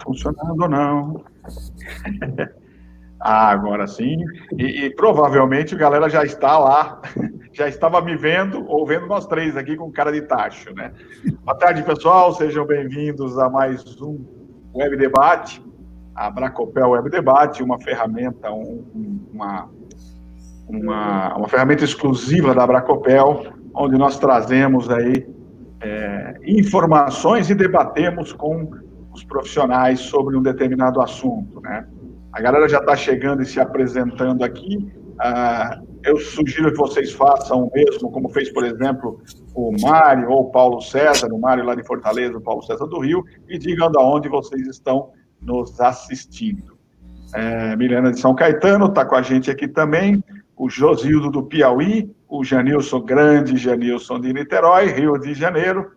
Funcionando ou não? Agora sim. E provavelmente a galera já está lá, já estava me vendo ou vendo nós três aqui com cara de tacho, né? Boa tarde, pessoal. Sejam bem-vindos a mais um Web Debate, a Bracopel Web Debate, uma ferramenta, uma ferramenta exclusiva da Bracopel, onde nós trazemos aí informações e debatemos com os profissionais sobre um determinado assunto, né? A galera já está chegando e se apresentando aqui. Eu sugiro que vocês façam o mesmo, como fez, por exemplo, o Mário ou o Paulo César, o Mário lá de Fortaleza, o Paulo César do Rio, e digam de onde vocês estão nos assistindo. Milena de São Caetano está com a gente aqui também, o Josildo do Piauí, o Janilson Grande, Janilson de Niterói, Rio de Janeiro,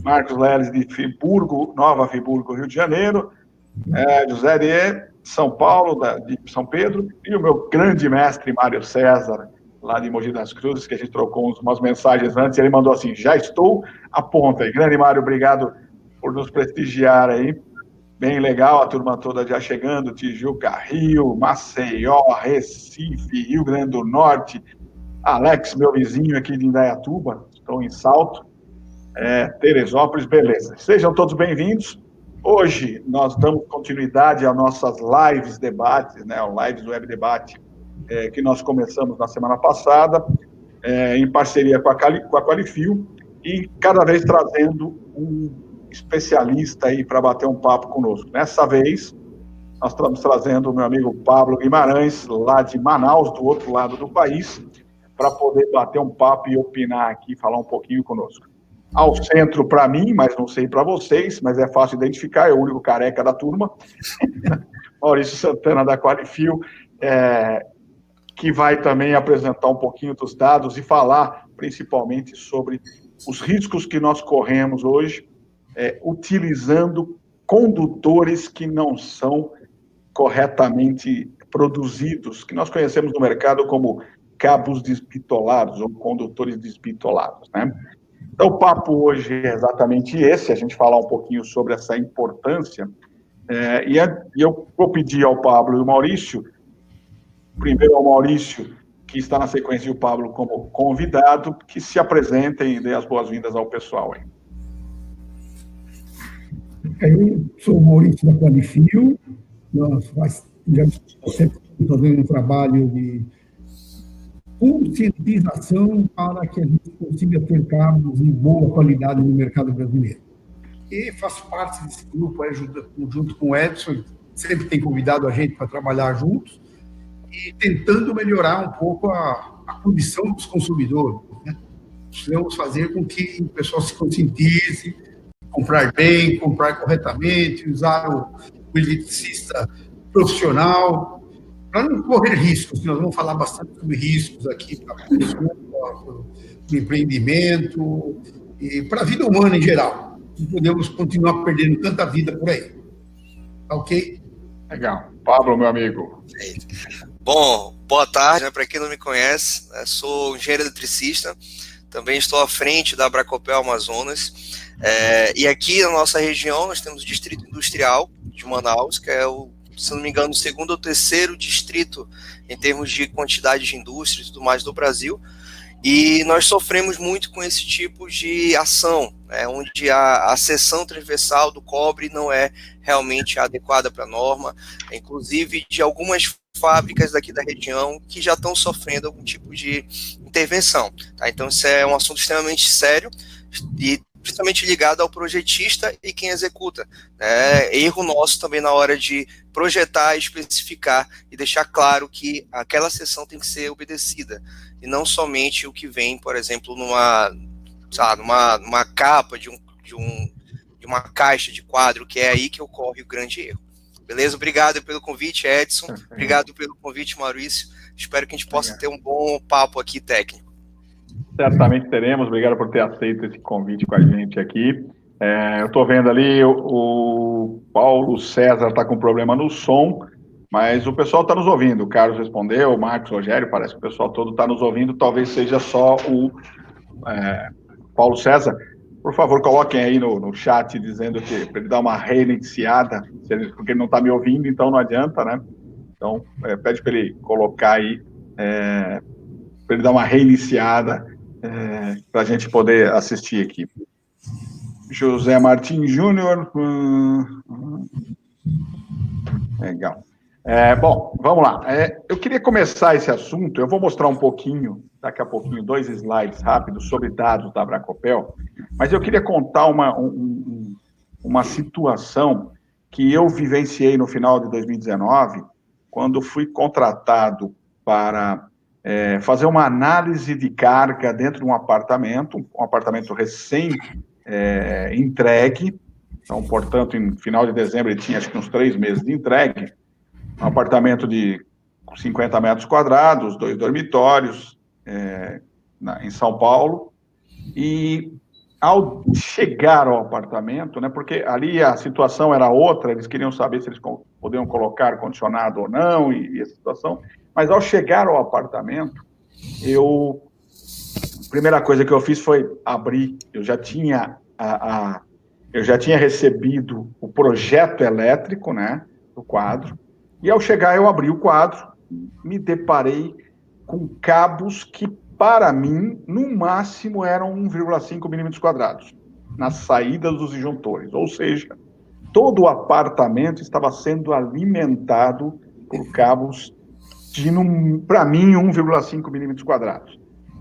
Marcos Leles de Friburgo, Nova Friburgo, Rio de Janeiro, José de São Paulo, de São Pedro, e o meu grande mestre Mário César, lá de Mogi das Cruzes, que a gente trocou umas mensagens antes, e ele mandou assim, já estou à ponta. E grande Mário, obrigado por nos prestigiar aí. Bem legal, a turma toda já chegando, Tijuca, Rio, Maceió, Recife, Rio Grande do Norte, Alex, meu vizinho aqui de Indaiatuba, estou em Salto, Teresópolis, beleza. Sejam todos bem-vindos. Hoje nós damos continuidade às nossas lives debates, né, lives web debate, que nós começamos na semana passada, em parceria com a Qualifil, e cada vez trazendo um especialista aí para bater um papo conosco. Nessa vez, nós estamos trazendo o meu amigo Pablo Guimarães, lá de Manaus, do outro lado do país, para poder bater um papo e opinar aqui, falar um pouquinho conosco. Ao centro para mim, mas não sei para vocês, mas é fácil identificar, é o único careca da turma, Maurício Santana da Qualifil, que vai também apresentar um pouquinho dos dados e falar principalmente sobre os riscos que nós corremos hoje, utilizando condutores que não são corretamente produzidos, que nós conhecemos no mercado como cabos desbitolados ou condutores desbitolados, né? Então, o papo hoje é exatamente esse, a gente falar um pouquinho sobre essa importância, e eu vou pedir ao Pablo e ao Maurício, primeiro ao Maurício, que está na sequência, e o Pablo como convidado, que se apresentem e dê as boas-vindas ao pessoal aí. Eu sou o Maurício da Qualifil, nós já estamos sempre fazendo um trabalho de conscientização para que a gente consiga ter carros de boa qualidade no mercado brasileiro. E faço parte desse grupo, junto com o Edson, sempre tem convidado a gente para trabalhar juntos e tentando melhorar um pouco a condição dos consumidores, né? Precisamos fazer com que o pessoal se conscientize, comprar bem, comprar corretamente, usar o eletricista profissional, para não correr riscos. Nós vamos falar bastante sobre riscos aqui para o empreendimento e para a vida humana em geral. Não podemos continuar perdendo tanta vida por aí. Tá ok? Legal. Pablo, meu amigo. Bom, boa tarde, para quem não me conhece, sou engenheiro eletricista, também estou à frente da Bracopel Amazonas, e aqui na nossa região nós temos o Distrito Industrial de Manaus, que é se não me engano, o segundo ou terceiro distrito em termos de quantidade de indústria e tudo mais do Brasil, e nós sofremos muito com esse tipo de ação, onde a seção transversal do cobre não é realmente adequada para a norma, inclusive de algumas fábricas daqui da região que já estão sofrendo algum tipo de intervenção. Tá? Então, isso é um assunto extremamente sério e principalmente ligado ao projetista e quem executa. Erro nosso também na hora de projetar, especificar e deixar claro que aquela seção tem que ser obedecida, e não somente o que vem, por exemplo, numa capa de uma caixa de quadro, que é aí que ocorre o grande erro. Beleza? Obrigado pelo convite, Edson. Obrigado pelo convite, Maurício. Espero que a gente possa ter um bom papo aqui técnico. Certamente teremos. Obrigado por ter aceito esse convite com a gente aqui. Eu estou vendo ali, o Paulo César está com problema no som, mas o pessoal está nos ouvindo. O Carlos respondeu, o Marcos, o Rogério, parece que o pessoal todo está nos ouvindo. Talvez seja só o Paulo César. Por favor, coloquem aí no chat dizendo que para ele dar uma reiniciada, porque ele não está me ouvindo, então não adianta, né? Então, pede para ele colocar aí, para ele dar uma reiniciada, para a gente poder assistir aqui. José Martins Júnior. Legal. Bom, vamos lá. Eu queria começar esse assunto, eu vou mostrar um pouquinho, daqui a pouquinho, 2 slides rápidos sobre dados da Bracopel, mas eu queria contar uma situação que eu vivenciei no final de 2019, quando fui contratado para fazer uma análise de carga dentro de um apartamento recém-entregue. Então, portanto, em final de dezembro, ele tinha acho que uns 3 meses de entregue. Um apartamento de 50 metros quadrados, 2 dormitórios, em São Paulo. E ao chegar ao apartamento, né, porque ali a situação era outra, eles queriam saber se eles podiam colocar ar-condicionado ou não, e essa situação. Mas ao chegar ao apartamento, a primeira coisa que eu fiz foi abrir. Eu já tinha recebido o projeto elétrico, né, do quadro, e ao chegar eu abri o quadro, me deparei com cabos que, para mim, no máximo eram 1,5 milímetros quadrados, nas saídas dos disjuntores, ou seja, todo o apartamento estava sendo alimentado por cabos de, para mim, 1,5 milímetros quadrados.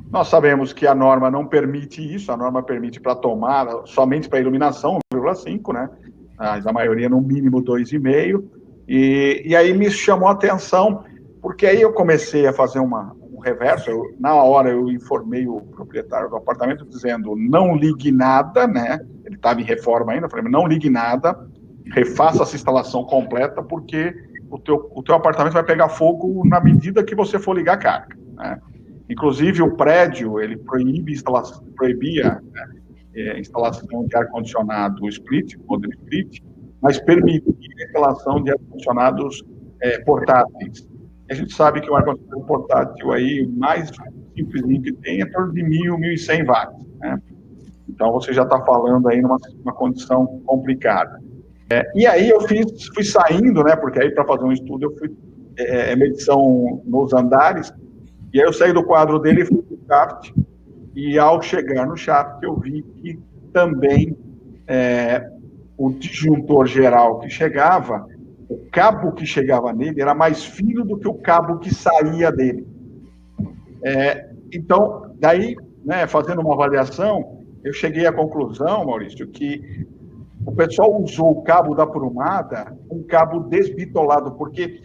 Nós sabemos que a norma não permite isso, a norma permite para tomada, somente para iluminação, 1,5, né? Mas a maioria no mínimo 2,5. E aí me chamou a atenção, porque aí eu comecei a fazer um reverso. Na hora eu informei o proprietário do apartamento dizendo, não ligue nada, né? Ele estava em reforma ainda, eu falei, não ligue nada, refaça essa instalação completa, porque o teu apartamento vai pegar fogo na medida que você for ligar a carga, né? Inclusive, o prédio, ele proibia a instalação de ar-condicionado split, modelo split, mas permitia a instalação de ar-condicionados portáteis. A gente sabe que o ar-condicionado portátil aí, o mais simplesinho que tem, é em torno de 1.000, 1.100 watts, né? Então, você já está falando aí numa condição complicada. E aí eu fui saindo, né, porque aí para fazer um estudo eu fui medição nos andares, e aí eu saí do quadro dele e fui para o shaft, e ao chegar no shaft eu vi que também o disjuntor geral que chegava, o cabo que chegava nele era mais fino do que o cabo que saía dele. Então, daí, né, fazendo uma avaliação, eu cheguei à conclusão, Maurício, que o pessoal usou o cabo da prumada, um cabo desbitolado, porque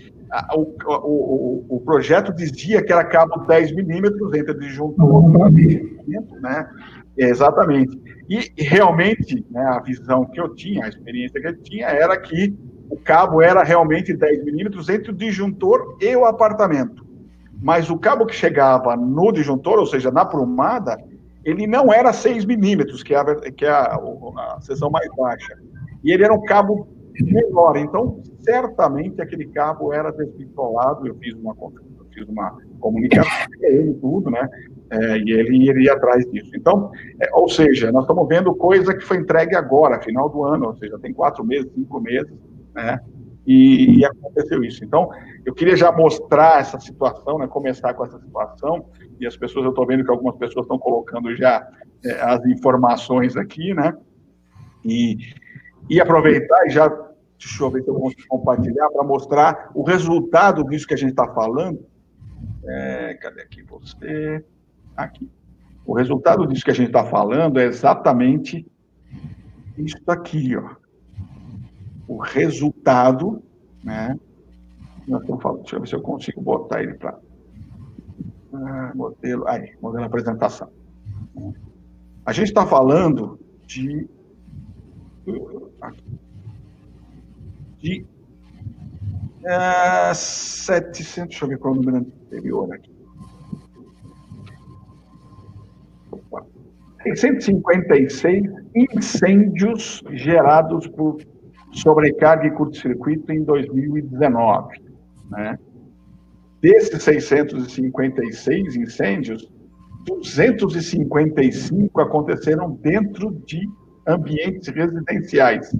o projeto dizia que era cabo 10 milímetros entre disjuntor e né? Exatamente. E realmente, né, a visão que eu tinha, a experiência que eu tinha, era que o cabo era realmente 10 milímetros entre o disjuntor e o apartamento. Mas o cabo que chegava no disjuntor, ou seja, na prumada, ele não era 6 milímetros, que é a seção mais baixa. E ele era um cabo menor. Então, certamente, aquele cabo era desbitolado. Eu fiz uma comunicação com ele, tudo, né? E ele iria atrás disso. Então, ou seja, nós estamos vendo coisa que foi entregue agora, final do ano, ou seja, tem 4 meses, 5 meses, né? E aconteceu isso. Então, eu queria já mostrar essa situação, né, começar com essa situação, e as pessoas, eu estou vendo que algumas pessoas estão colocando já as informações aqui, né, e aproveitar e já, deixa eu ver se eu consigo compartilhar, para mostrar o resultado disso que a gente está falando. Cadê aqui você? Aqui. O resultado disso que a gente está falando é exatamente isso aqui, ó. O resultado, né? Nós estamos falando, deixa eu ver se eu consigo botar ele para modelo apresentação. A gente está falando de 700, deixa eu ver qual é o número anterior aqui. 656 incêndios gerados por sobrecarga e curto-circuito em 2019, né? Desses 656 incêndios, 255 aconteceram dentro de ambientes residenciais.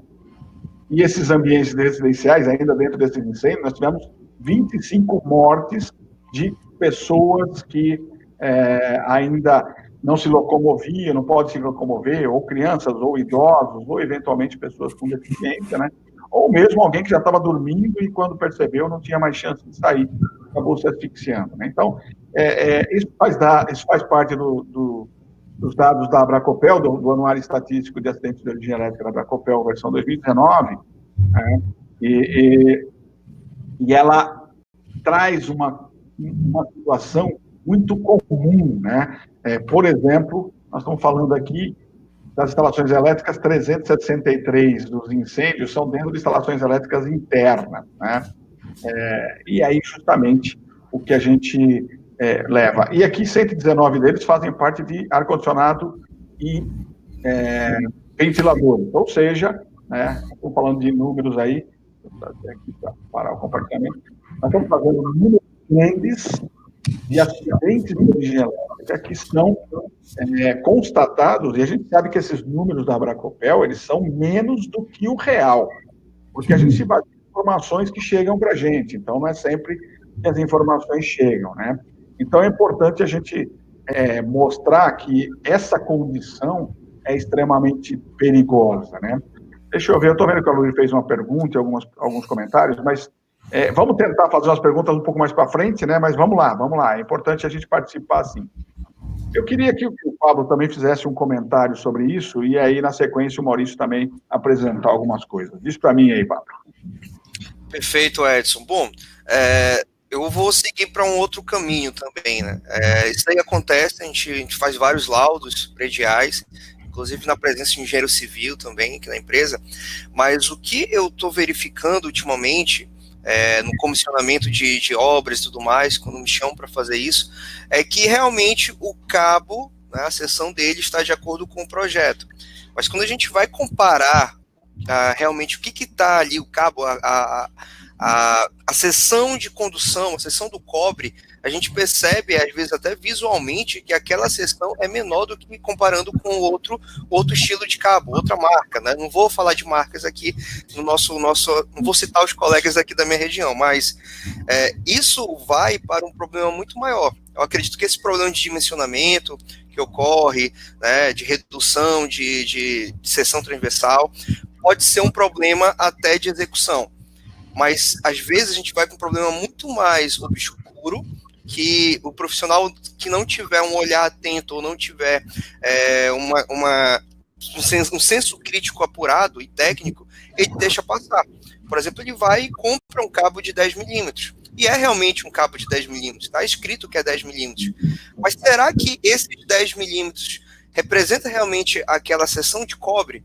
E esses ambientes residenciais, ainda dentro desses incêndios, nós tivemos 25 mortes de pessoas que ainda não se locomoviam, não podem se locomover, ou crianças, ou idosos, ou eventualmente pessoas com deficiência, né? Ou mesmo alguém que já estava dormindo e quando percebeu não tinha mais chance de sair, acabou se asfixiando, né? Então, isso faz parte dos dados da Abracopel, do Anuário Estatístico de Acidentes de Energia Elétrica da Abracopel, versão 2019, né? E ela traz uma situação muito comum, né? Por exemplo, nós estamos falando aqui das instalações elétricas, 363 dos incêndios são dentro de instalações elétricas internas, né? E aí, justamente, o que a gente leva. E aqui, 119 deles fazem parte de ar-condicionado e ventiladores, ou seja, né, estou falando de números aí, vou trazer aqui para parar o compartilhamento, nós estamos fazendo números grandes de acidentes de energia elétrica que são constatados, e a gente sabe que esses números da Abracopel, eles são menos do que o real, porque a gente se baseia em informações que chegam para a gente, então não é sempre que as informações chegam, né? Então é importante a gente mostrar que essa condição é extremamente perigosa, né? Deixa eu ver, eu estou vendo que a Luiz fez uma pergunta e alguns comentários, mas vamos tentar fazer umas perguntas um pouco mais para frente, né? Mas vamos lá. É importante a gente participar, sim. Eu queria que o Pablo também fizesse um comentário sobre isso e aí, na sequência, o Maurício também apresentar algumas coisas. Diz para mim aí, Pablo. Perfeito, Edson. Bom, eu vou seguir para um outro caminho também, né? Isso aí acontece, a gente faz vários laudos prediais, inclusive na presença de engenheiro civil também aqui na empresa, mas o que eu estou verificando ultimamente, no comissionamento de obras e tudo mais, quando me chamam para fazer isso, é que realmente o cabo, né, a seção dele está de acordo com o projeto. Mas quando a gente vai comparar realmente o que está ali, o cabo, a seção de condução, a seção do cobre, a gente percebe, às vezes até visualmente, que aquela seção é menor do que comparando com outro estilo de cabo, outra marca, né? Não vou falar de marcas aqui no nosso não vou citar os colegas aqui da minha região, mas isso vai para um problema muito maior. Eu acredito que esse problema de dimensionamento que ocorre, né, de redução de seção transversal, pode ser um problema até de execução. Mas, às vezes, a gente vai com um problema muito mais obscuro, que o profissional que não tiver um olhar atento ou não tiver um senso crítico apurado e técnico, ele deixa passar. Por exemplo, ele vai e compra um cabo de 10 milímetros. E é realmente um cabo de 10 milímetros. Está escrito que é 10 milímetros. Mas será que esses 10 milímetros representa realmente aquela seção de cobre?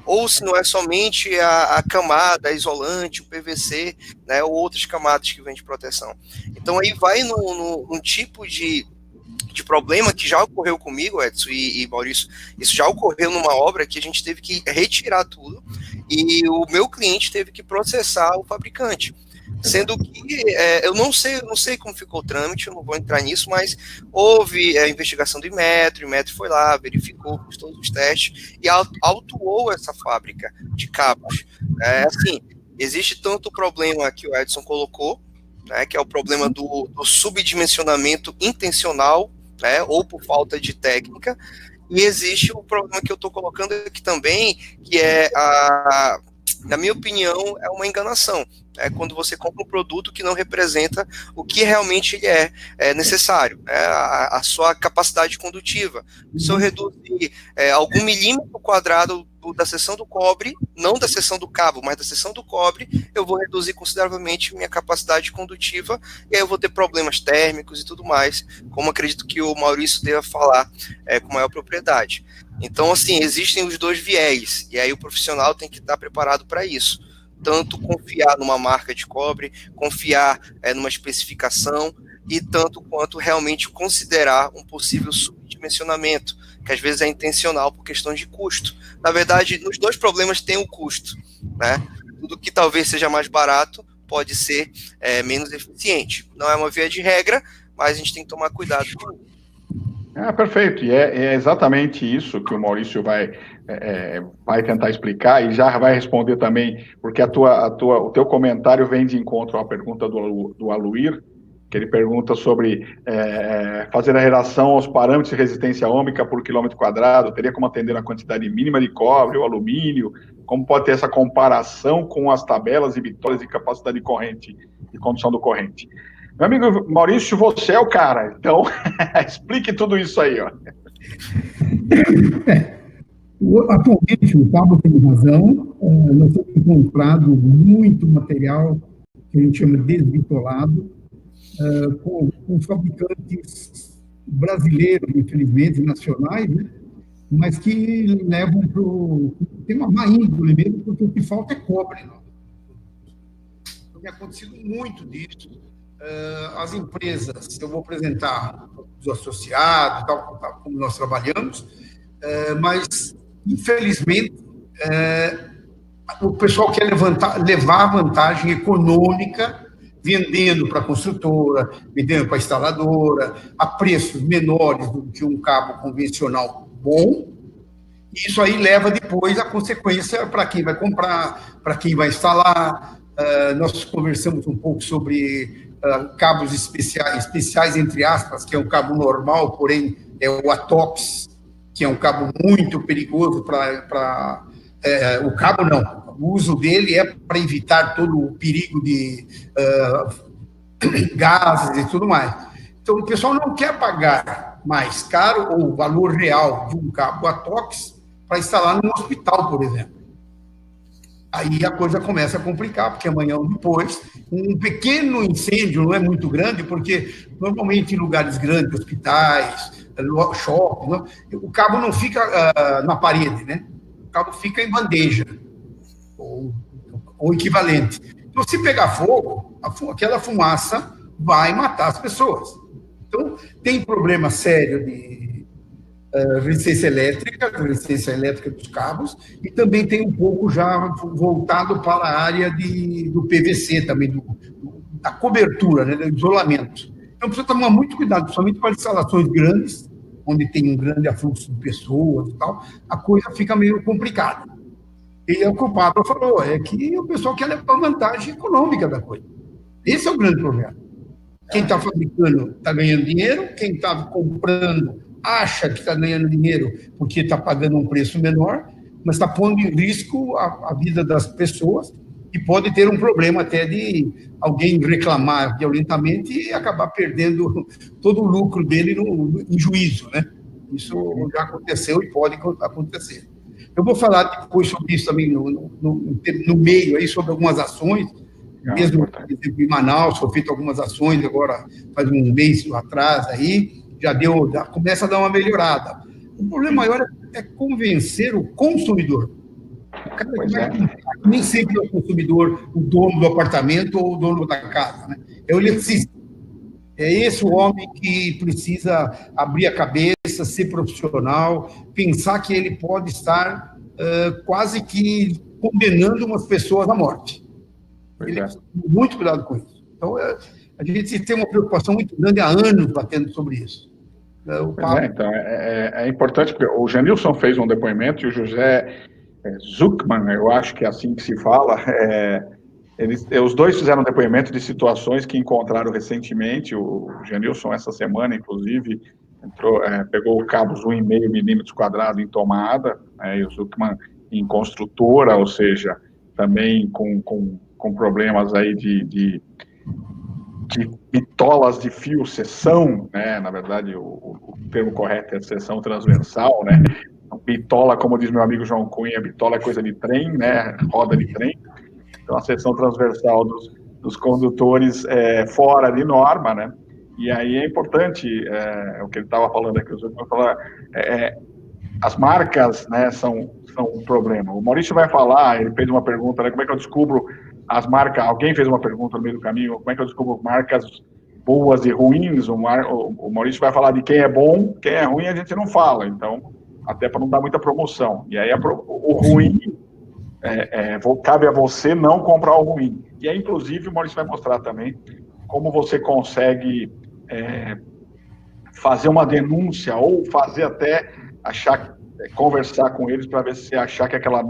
Ou se não é somente a camada isolante, o PVC, né, ou outras camadas que vêm de proteção. Então aí vai num tipo de problema que já ocorreu comigo, Edson e Maurício, isso já ocorreu numa obra que a gente teve que retirar tudo e o meu cliente teve que processar o fabricante. Sendo que eu não sei como ficou o trâmite, eu não vou entrar nisso, mas houve a investigação do Inmetro, o Inmetro foi lá, verificou todos os testes e autuou essa fábrica de cabos. Assim, existe tanto o problema que o Edson colocou, né, que é o problema do subdimensionamento intencional, né, ou por falta de técnica, e existe o problema que eu estou colocando aqui também, que na minha opinião, é uma enganação. É quando você compra um produto que não representa o que realmente ele é necessário, a sua capacidade condutiva. Se eu reduzir algum milímetro quadrado da seção do cobre, não da seção do cabo, mas da seção do cobre, eu vou reduzir consideravelmente minha capacidade condutiva e aí eu vou ter problemas térmicos e tudo mais, como acredito que o Maurício deva falar com maior propriedade. Então, assim, existem os dois viés, e aí o profissional tem que estar preparado para isso. Tanto confiar numa marca de cobre, confiar numa especificação, e tanto quanto realmente considerar um possível subdimensionamento, que às vezes é intencional por questão de custo. Na verdade, nos dois problemas tem o custo, né? Tudo que talvez seja mais barato pode ser menos eficiente. Não é uma via de regra, mas a gente tem que tomar cuidado com isso. Perfeito, e é exatamente isso que o Maurício vai tentar explicar e já vai responder também, porque o teu comentário vem de encontro à pergunta do Aluir, que ele pergunta sobre fazer a relação aos parâmetros de resistência ômica por quilômetro quadrado, teria como atender a quantidade mínima de cobre ou alumínio, como pode ter essa comparação com as tabelas e bitolas de capacidade de corrente, de condução do corrente. Meu amigo Maurício, você é o cara, então explique tudo isso aí, ó. Atualmente, o Pablo tem razão, nós temos encontrado muito material que a gente chama de desbitolado, com fabricantes brasileiros, infelizmente, nacionais, né? Mas que levam para o... Tem uma má índole mesmo, porque o que falta é cobre. Não? Tem acontecido muito disso. As empresas, eu vou apresentar os associados, tal, como nós trabalhamos, mas, infelizmente, o pessoal quer levar vantagem econômica vendendo para a construtora, vendendo para a instaladora, a preços menores do que um cabo convencional bom. Isso aí leva depois a consequência para quem vai comprar, para quem vai instalar. Nós conversamos um pouco sobre cabos especiais, entre aspas, que é um cabo normal, porém é o ATOPS, que é um cabo muito perigoso para... o cabo não, o uso dele é para evitar todo o perigo de gases e tudo mais. Então, o pessoal não quer pagar mais caro ou o valor real de um cabo ATOPS para instalar num hospital, por exemplo. Aí a coisa começa a complicar, porque amanhã ou depois, um pequeno incêndio não é muito grande, porque normalmente em lugares grandes, hospitais, shopping, o cabo não fica na parede, né? O cabo fica em bandeja, ou equivalente. Então, se pegar fogo, aquela fumaça vai matar as pessoas. Então, tem problema sério de resistência elétrica dos cabos, e também tem um pouco já voltado para a área do PVC também, da cobertura, né, do isolamento. Então, precisa tomar muito cuidado, principalmente para instalações grandes, onde tem um grande afluxo de pessoas e tal, a coisa fica meio complicada. E é o que o Pablo falou, é que o pessoal quer levar vantagem econômica da coisa. Esse é o grande problema. Quem está fabricando está ganhando dinheiro, quem está comprando acha que está ganhando dinheiro porque está pagando um preço menor, mas está pondo em risco a vida das pessoas e pode ter um problema até de alguém reclamar violentamente e acabar perdendo todo o lucro dele em juízo, né? Isso já aconteceu e pode acontecer. Eu vou falar depois sobre isso também no meio, aí, sobre algumas ações, mesmo, por exemplo, em Manaus, foi feito algumas ações agora, faz um mês atrás, aí, já começa a dar uma melhorada. O problema maior é convencer o consumidor. O cara nem sempre é o consumidor, o dono do apartamento ou o dono da casa, né? É o eletricista. É esse o homem que precisa abrir a cabeça, ser profissional, pensar que ele pode estar quase que condenando umas pessoas à morte. Ele tem muito cuidado com isso. Então, a gente tem uma preocupação muito grande há anos batendo sobre isso. Então, é importante, porque o Genilson fez um depoimento e o José Zuckman, eu acho que é assim que se fala, os dois fizeram um depoimento de situações que encontraram recentemente. O Genilson, essa semana, inclusive, pegou cabos 1,5 milímetros quadrados em tomada, e o Zuckman em construtora, ou seja, também com problemas aí de bitolas de fio seção, né? Na verdade, o termo correto é seção transversal, né? Bitola, como diz meu amigo João Cunha, bitola é coisa de trem, né? Roda de trem. Então, a seção transversal dos condutores fora de norma, né? E aí é importante, o que ele estava falando aqui, as marcas, né, são um problema. O Maurício vai falar, ele fez uma pergunta, né, como é que eu descubro as marcas, alguém fez uma pergunta no meio do caminho, como é que eu descubro marcas boas e ruins? O Maurício vai falar de quem é bom, quem é ruim a gente não fala, então, até para não dar muita promoção. E aí o ruim, cabe a você não comprar o ruim. E aí, inclusive, o Maurício vai mostrar também como você consegue fazer uma denúncia ou fazer até conversar com eles para ver se achar que aquela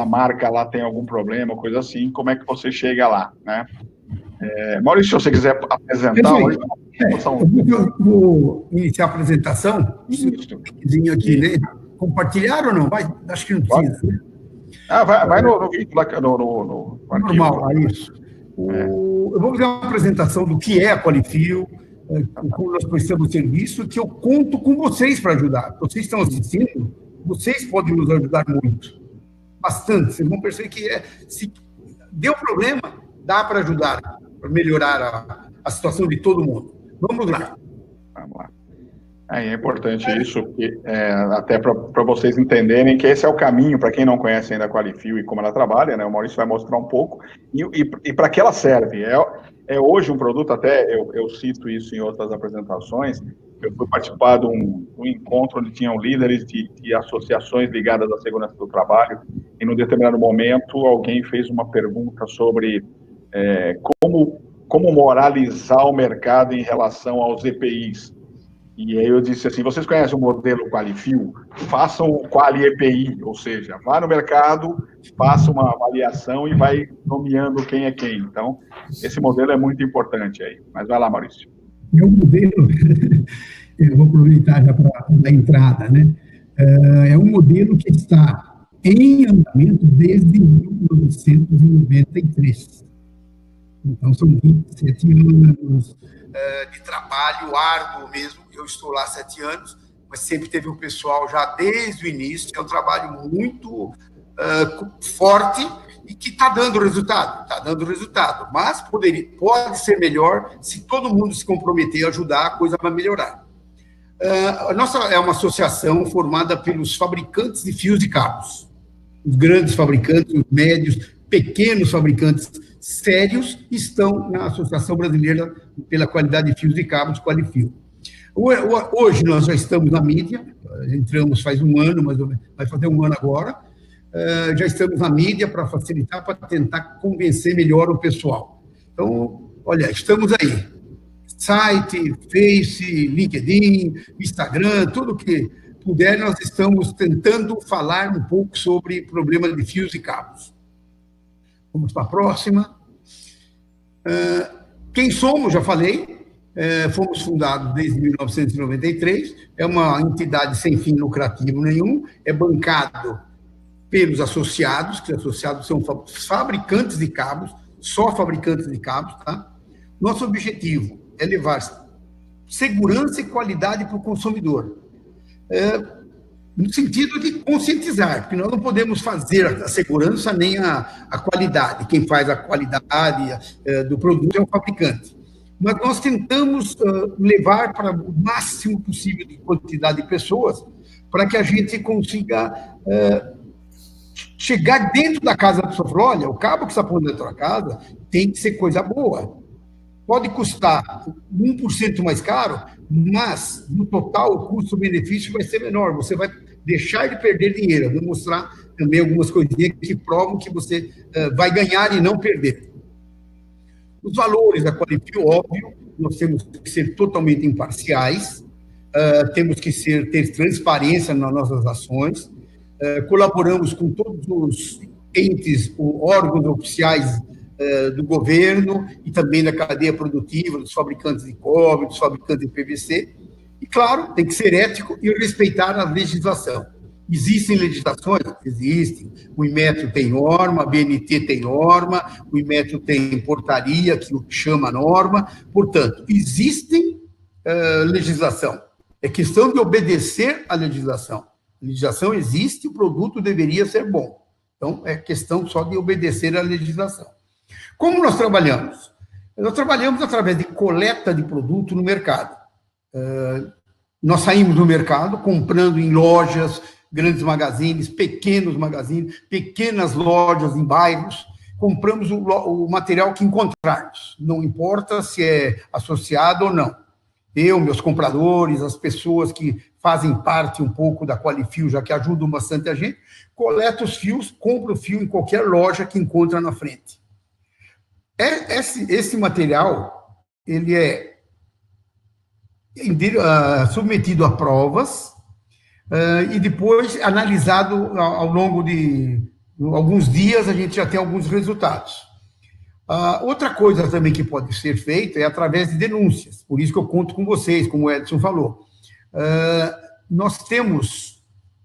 marca lá tem algum problema, coisa assim, como é que você chega lá, né? Maurício, se você quiser apresentar... Eu vou iniciar a apresentação. Isso. Aqui, né? Compartilhar ou não? Acho que não precisa. Né? Vai no vídeo lá, no normal, arquivo. Isso. Eu vou fazer uma apresentação do que é a Qualifio, como nós prestamos serviço, que eu conto com vocês para ajudar. Vocês estão assistindo, vocês podem nos ajudar muito. Bastante. Vocês vão perceber que se deu problema, dá para ajudar, para melhorar a situação de todo mundo. Vamos lá. Vamos lá. É importante isso, até para vocês entenderem que esse é o caminho, para quem não conhece ainda a Qualifio e como ela trabalha, né? O Maurício vai mostrar um pouco, e para que ela serve. Hoje um produto, até eu cito isso em outras apresentações, eu fui participar de um encontro onde tinham líderes de associações ligadas à segurança do trabalho, e num determinado momento alguém fez uma pergunta sobre como moralizar o mercado em relação aos EPIs. E aí eu disse assim, vocês conhecem o modelo Qualifio? Façam o Quali-EPI, ou seja, vá no mercado, faça uma avaliação e vai nomeando quem é quem. Então, esse modelo é muito importante aí. Mas vai lá, Maurício. Meu modelo, eu vou aproveitar já para a entrada, né? É um modelo que está em andamento desde 1993. Então, são 27 anos de trabalho árduo mesmo. Eu estou lá há 7 anos, mas sempre teve o pessoal já desde o início. É um trabalho muito forte e que está dando resultado. Está dando resultado, mas pode ser melhor se todo mundo se comprometer a ajudar, a coisa vai melhorar. A nossa é uma associação formada pelos fabricantes de fios e cabos. Os grandes fabricantes, os médios, pequenos fabricantes sérios estão na Associação Brasileira pela Qualidade de Fios e Cabos, Qualifio. Hoje nós já estamos na mídia, entramos faz um ano, mas vai fazer um ano agora, já estamos na mídia para facilitar, para tentar convencer melhor o pessoal. Então, olha, estamos aí. Site, Face, LinkedIn, Instagram, tudo que puder, nós estamos tentando falar um pouco sobre problema de fios e cabos. Vamos para a próxima. Quem somos, já falei, fomos fundados desde 1993, é uma entidade sem fim lucrativo nenhum, é bancado pelos associados, que associados são fabricantes de cabos, só fabricantes de cabos, tá? Nosso objetivo é levar segurança e qualidade para o consumidor. No sentido de conscientizar, porque nós não podemos fazer a segurança nem a qualidade. Quem faz a qualidade do produto é o fabricante. Mas nós tentamos levar para o máximo possível de quantidade de pessoas para que a gente consiga chegar dentro da casa da pessoa e falar, olha, o cabo que está pondo dentro da casa tem que ser coisa boa. Pode custar 1% mais caro, mas, no total, o custo-benefício vai ser menor. Você vai deixar de perder dinheiro. Eu vou mostrar também algumas coisinhas que provam que você vai ganhar e não perder. Os valores da Qualifio, óbvio, nós temos que ser totalmente imparciais, temos que ter transparência nas nossas ações, colaboramos com todos os entes, órgãos oficiais do governo e também da cadeia produtiva, dos fabricantes de cobre, dos fabricantes de PVC. E, claro, tem que ser ético e respeitar a legislação. Existem legislações? Existem. O Inmetro tem norma, a BNT tem norma, o Inmetro tem portaria, que chama norma. Portanto, existem legislação. É questão de obedecer à legislação. A legislação existe, o produto deveria ser bom. Então, é questão só de obedecer à legislação. Como nós trabalhamos? Nós trabalhamos através de coleta de produto no mercado. Nós saímos do mercado comprando em lojas, grandes magazines, pequenas lojas em bairros, compramos o material que encontrarmos, não importa se é associado ou não. Eu, meus compradores, as pessoas que fazem parte um pouco da Qualifio, já que ajudam bastante a gente, coleta os fios, compra o fio em qualquer loja que encontra na frente. Esse material, ele é submetido a provas e depois analisado ao longo de alguns dias, a gente já tem alguns resultados. Outra coisa também que pode ser feita é através de denúncias, por isso que eu conto com vocês, como o Edson falou. Nós temos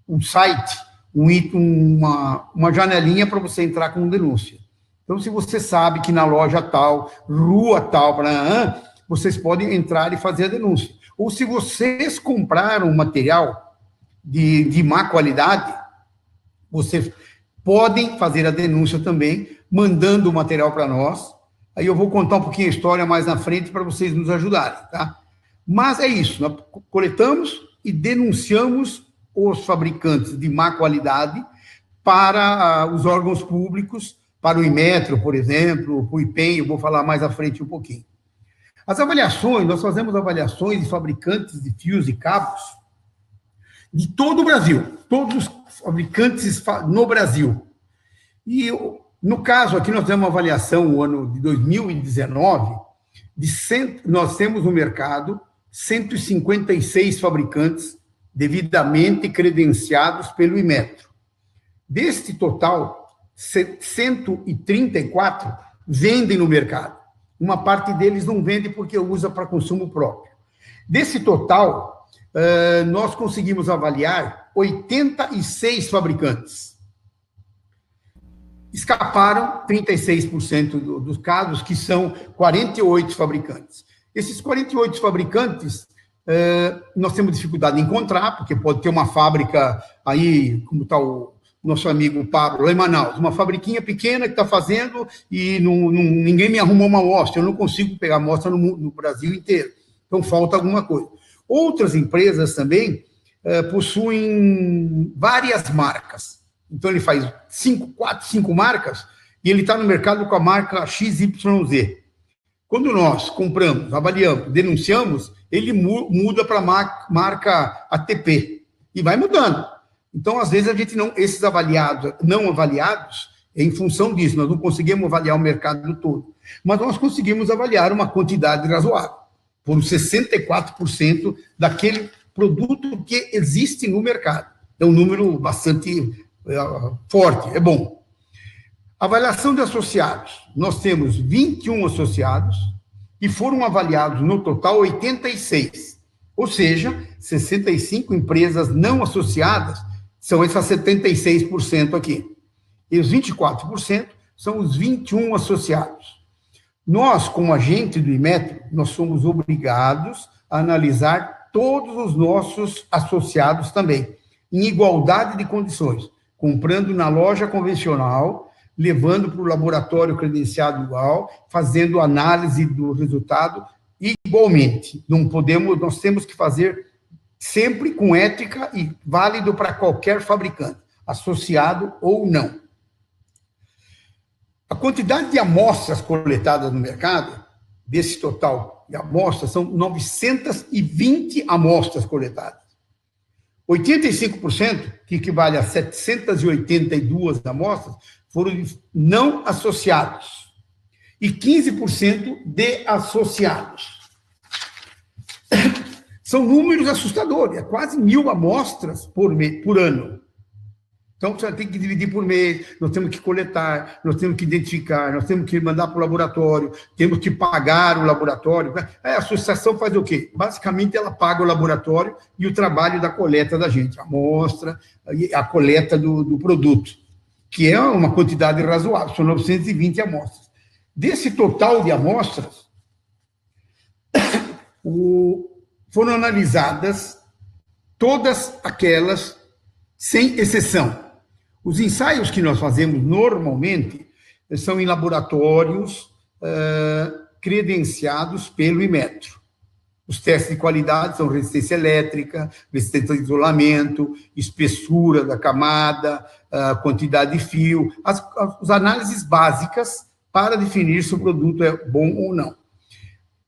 um site, uma janelinha para você entrar com denúncia. Então, se você sabe que na loja tal, rua tal, vocês podem entrar e fazer a denúncia. Ou se vocês compraram material de má qualidade, vocês podem fazer a denúncia também, mandando o material para nós. Aí eu vou contar um pouquinho a história mais na frente para vocês nos ajudarem, tá? Mas é isso, nós coletamos e denunciamos os fabricantes de má qualidade para os órgãos públicos, para o Inmetro, por exemplo, para o IPEM, eu vou falar mais à frente um pouquinho. As avaliações, nós fazemos avaliações de fabricantes de fios e cabos de todo o Brasil, todos os fabricantes no Brasil. E, no caso, aqui nós temos uma avaliação, no ano de 2019, nós temos no mercado 156 fabricantes devidamente credenciados pelo Inmetro. Deste total, 134 vendem no mercado. Uma parte deles não vende porque usa para consumo próprio. Desse total, nós conseguimos avaliar 86 fabricantes. Escaparam 36% dos casos, que são 48 fabricantes. Esses 48 fabricantes, nós temos dificuldade em encontrar, porque pode ter uma fábrica aí, como está o nosso amigo Pablo, lá em Manaus, uma fabriquinha pequena que está fazendo e ninguém me arrumou uma amostra, eu não consigo pegar amostra no Brasil inteiro. Então, falta alguma coisa. Outras empresas também possuem várias marcas. Então, ele faz 4, 5 marcas e ele está no mercado com a marca XYZ. Quando nós compramos, avaliamos, denunciamos, ele muda para a marca ATP e vai mudando. Então, às vezes, a gente esses avaliados, não avaliados, em função disso, nós não conseguimos avaliar o mercado todo, mas nós conseguimos avaliar uma quantidade razoável, por 64% daquele produto que existe no mercado. É um número bastante forte, é bom. Avaliação de associados. Nós temos 21 associados e foram avaliados, no total, 86. Ou seja, 65 empresas não associadas são essas 76% aqui. E os 24% são os 21 associados. Nós, como agente do Inmetro, nós somos obrigados a analisar todos os nossos associados também, em igualdade de condições, comprando na loja convencional, levando para o laboratório credenciado igual, fazendo análise do resultado igualmente. Nós temos que fazer sempre com ética e válido para qualquer fabricante, associado ou não. A quantidade de amostras coletadas no mercado, desse total de amostras, são 920 amostras coletadas. 85%, que equivale a 782 amostras, foram não associados. E 15% de associados. São números assustadores, é quase 1.000 amostras por ano. Então, você tem que dividir por mês, nós temos que coletar, nós temos que identificar, nós temos que mandar para o laboratório, temos que pagar o laboratório. A associação faz o quê? Basicamente, ela paga o laboratório e o trabalho da coleta da gente, a amostra, a coleta do produto, que é uma quantidade razoável, são 920 amostras. Desse total de amostras, foram analisadas todas aquelas, sem exceção. Os ensaios que nós fazemos normalmente são em laboratórios credenciados pelo Inmetro. Os testes de qualidade são resistência elétrica, resistência de isolamento, espessura da camada, quantidade de fio, as análises básicas para definir se o produto é bom ou não.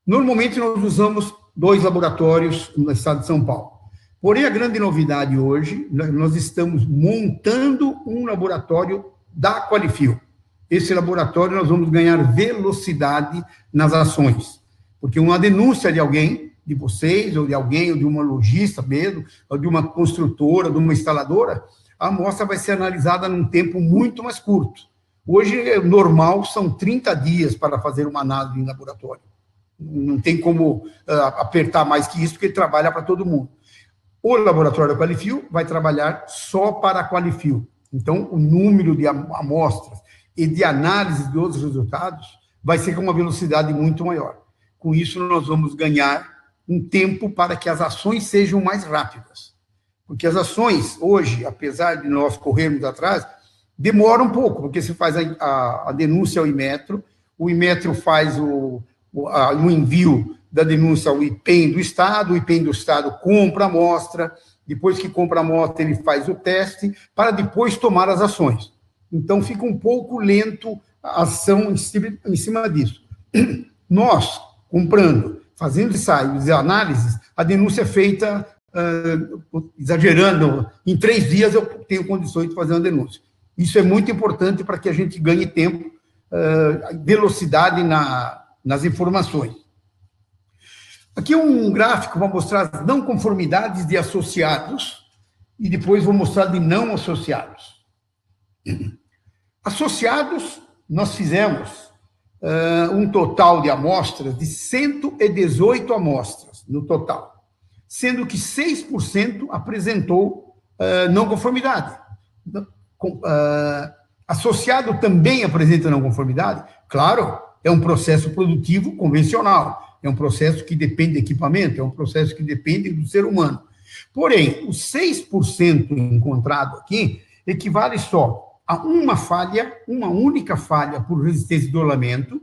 Normalmente nós usamos 2 laboratórios no estado de São Paulo. Porém, a grande novidade hoje, nós estamos montando um laboratório da Qualifil. Esse laboratório nós vamos ganhar velocidade nas ações, porque uma denúncia de alguém de vocês, ou de alguém, ou de uma lojista mesmo, ou de uma construtora, de uma instaladora, a amostra vai ser analisada num tempo muito mais curto. Hoje, normal, são 30 dias para fazer uma análise em laboratório. Não tem como apertar mais que isso, porque ele trabalha para todo mundo. O laboratório da Qualifil vai trabalhar só para a Qualifil. Então, o número de amostras e de análise de outros resultados vai ser com uma velocidade muito maior. Com isso, nós vamos ganhar um tempo para que as ações sejam mais rápidas. Porque as ações, hoje, apesar de nós corrermos atrás, demoram um pouco, porque você faz a denúncia ao Inmetro, o Inmetro faz o envio da denúncia ao IPEM do Estado, o IPEM do Estado compra a amostra, depois que compra a amostra, ele faz o teste, para depois tomar as ações. Então, fica um pouco lento a ação em cima disso. Nós, comprando, fazendo ensaios e análises, a denúncia é feita, exagerando, em 3 dias eu tenho condições de fazer uma denúncia. Isso é muito importante para que a gente ganhe tempo, velocidade nas informações. Aqui um gráfico para mostrar as não conformidades de associados e depois vou mostrar de não associados. Associados, nós fizemos um total de amostras de 118 amostras no total, sendo que 6% apresentou não conformidade. Associado também apresenta não conformidade? Claro, é um processo produtivo convencional, é um processo que depende de equipamento, é um processo que depende do ser humano. Porém, os 6% encontrado aqui equivale só a uma falha, uma única falha por resistência de isolamento,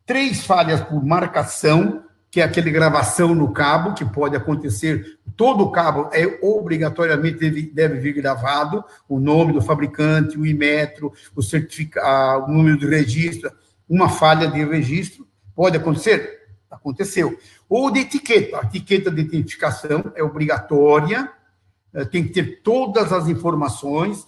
3 falhas por marcação, que é aquela gravação no cabo, que pode acontecer, todo o cabo obrigatoriamente deve vir gravado, o nome do fabricante, o Inmetro, o certificado, o número de registro, uma falha de registro, pode acontecer? Aconteceu. Ou de etiqueta, a etiqueta de identificação é obrigatória, tem que ter todas as informações,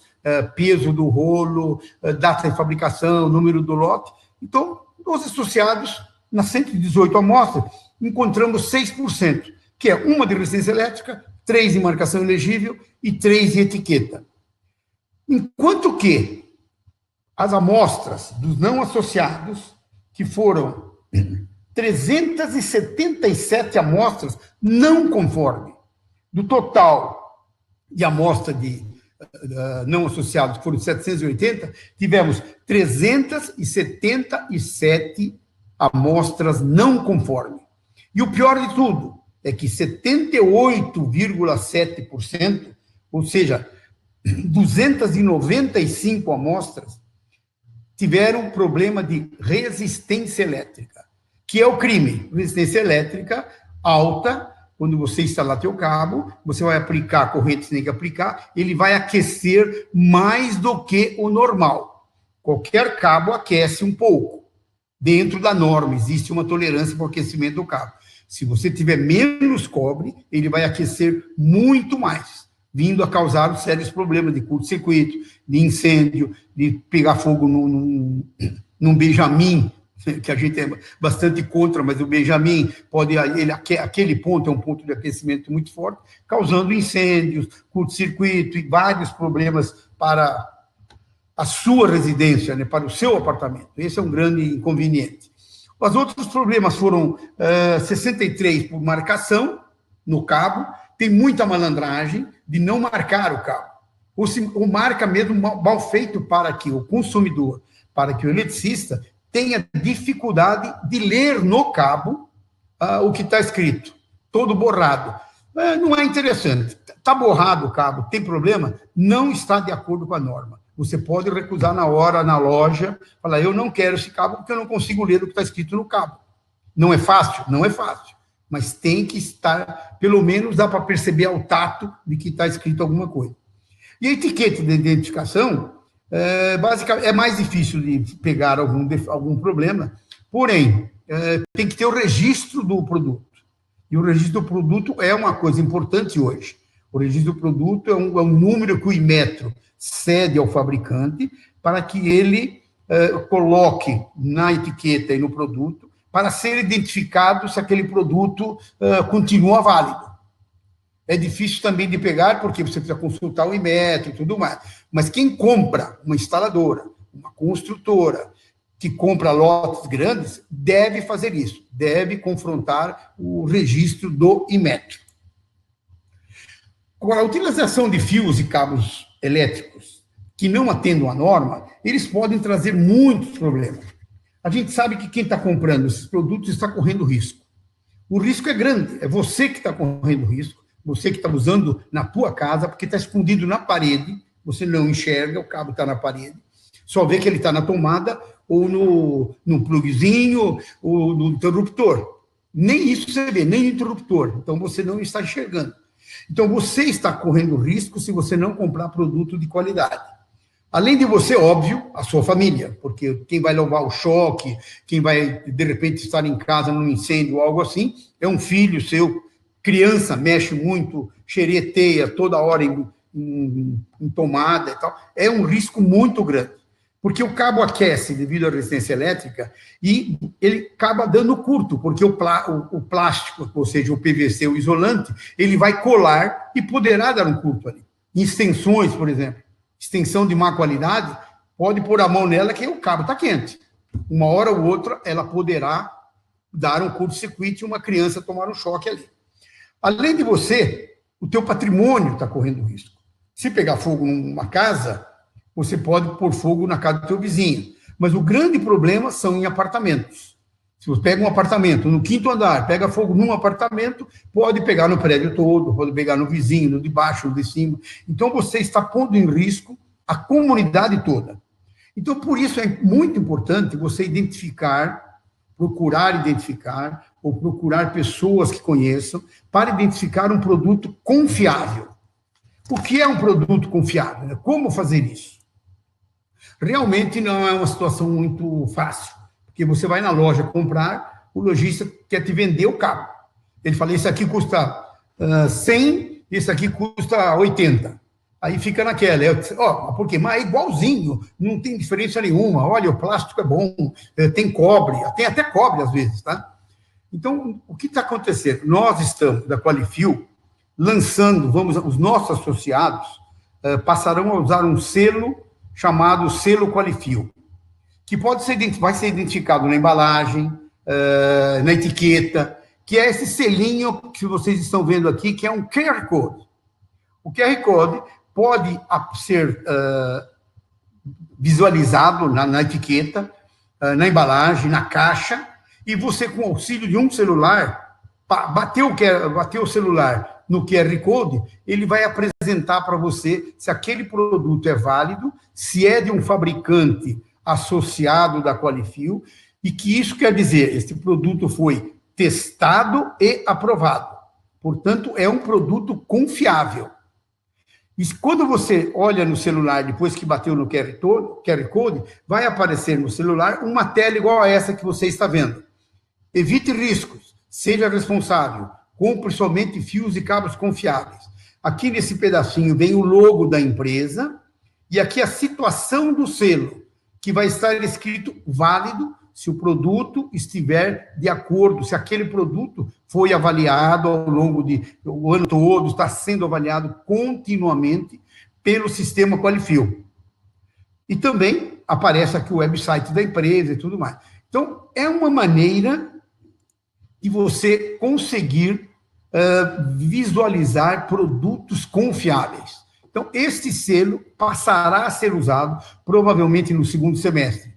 peso do rolo, data de fabricação, número do lote. Então, os associados, nas 118 amostras, encontramos 6%, que é uma de resistência elétrica, 3 de marcação elegível e 3 de etiqueta. Enquanto que as amostras dos não associados, que foram 377 amostras não conforme, do total de amostra de não associados, que foram 780, tivemos 377 amostras não conforme. E o pior de tudo é que 78,7%, ou seja, 295 amostras, tiveram problema de resistência elétrica, que é o crime. Resistência elétrica alta, quando você instalar teu cabo, você vai aplicar a corrente que você tem que aplicar, ele vai aquecer mais do que o normal. Qualquer cabo aquece um pouco. Dentro da norma, existe uma tolerância para o aquecimento do cabo. Se você tiver menos cobre, ele vai aquecer muito mais, vindo a causar sérios problemas de curto-circuito, de incêndio, de pegar fogo num Benjamin, que a gente é bastante contra, mas o Benjamin pode, aquele ponto é um ponto de aquecimento muito forte, causando incêndios, curto-circuito e vários problemas para a sua residência, né, para o seu apartamento. Esse é um grande inconveniente. Os outros problemas foram 63 por marcação no cabo, tem muita malandragem de não marcar o cabo, ou marca mesmo mal feito para que o consumidor, para que o eletricista tenha dificuldade de ler no cabo o que está escrito, todo borrado. Não é interessante. Está borrado o cabo, tem problema? Não está de acordo com a norma. Você pode recusar na hora, na loja, falar, eu não quero esse cabo porque eu não consigo ler o que está escrito no cabo. Não é fácil? Não é fácil. Mas tem que estar, pelo menos dá para perceber ao tato de que está escrito alguma coisa. E a etiqueta de identificação, basicamente, é mais difícil de pegar algum problema, porém, tem que ter o registro do produto. E o registro do produto é uma coisa importante hoje. O registro do produto é um número que o Inmetro cede ao fabricante para que ele coloque na etiqueta e no produto para ser identificado se aquele produto continua válido. É difícil também de pegar, porque você precisa consultar o Inmetro e tudo mais. Mas quem compra, uma instaladora, uma construtora, que compra lotes grandes, deve fazer isso, deve confrontar o registro do Inmetro. Agora, a utilização de fios e cabos elétricos que não atendam à norma, eles podem trazer muitos problemas. A gente sabe que quem está comprando esses produtos está correndo risco. O risco é grande, é você que está correndo risco, você que está usando na tua casa, porque está escondido na parede, você não enxerga, o cabo está na parede, só vê que ele está na tomada, ou no plugzinho, ou no interruptor. Nem isso você vê, nem no interruptor. Então, você não está enxergando. Então, você está correndo risco se você não comprar produto de qualidade. Além de você, óbvio, a sua família, porque quem vai levar o choque, quem vai, de repente, estar em casa num incêndio ou algo assim, é um filho seu. Criança mexe muito, xereteia toda hora em tomada e tal. É um risco muito grande. Porque o cabo aquece devido à resistência elétrica e ele acaba dando curto, porque o plástico, ou seja, o PVC, o isolante, ele vai colar e poderá dar um curto ali. Extensões, por exemplo, extensão de má qualidade, pode pôr a mão nela que o cabo está quente. Uma hora ou outra, ela poderá dar um curto-circuito e uma criança tomar um choque ali. Além de você, o teu patrimônio está correndo risco. Se pegar fogo numa casa, você pode pôr fogo na casa do teu vizinho. Mas o grande problema são em apartamentos. Se você pega um apartamento no 5º andar, pega fogo num apartamento, pode pegar no prédio todo, pode pegar no vizinho, no de baixo, no de cima. Então, você está pondo em risco a comunidade toda. Então, por isso é muito importante você procurar identificar, ou procurar pessoas que conheçam, para identificar um produto confiável. O que é um produto confiável? Como fazer isso? Realmente não é uma situação muito fácil, porque você vai na loja comprar, o lojista quer te vender o cabo. Ele fala, esse aqui custa 100, esse aqui custa 80. Aí fica naquela, porque mas é igualzinho, não tem diferença nenhuma, olha, o plástico é bom, tem cobre, tem até cobre às vezes, tá? Então, o que está acontecendo? Nós estamos, da Qualifil, lançando, os nossos associados passarão a usar um selo chamado selo Qualifil, que vai ser identificado na embalagem, na etiqueta, que é esse selinho que vocês estão vendo aqui, que é um QR Code. O QR Code pode ser visualizado na etiqueta, na embalagem, na caixa, e você, com o auxílio de um celular, bateu o celular no QR Code, ele vai apresentar para você se aquele produto é válido, se é de um fabricante associado da Qualifil, e que isso quer dizer, esse produto foi testado e aprovado. Portanto, é um produto confiável. E quando você olha no celular, depois que bateu no QR Code, vai aparecer no celular uma tela igual a essa que você está vendo. Evite riscos, seja responsável, compre somente fios e cabos confiáveis. Aqui nesse pedacinho vem o logo da empresa e aqui a situação do selo, que vai estar escrito válido se o produto estiver de acordo, se aquele produto foi avaliado ao longo do ano todo, está sendo avaliado continuamente pelo sistema Qualifil. E também aparece aqui o website da empresa e tudo mais. Então, é uma maneira de você conseguir visualizar produtos confiáveis. Então, este selo passará a ser usado provavelmente no 2º semestre.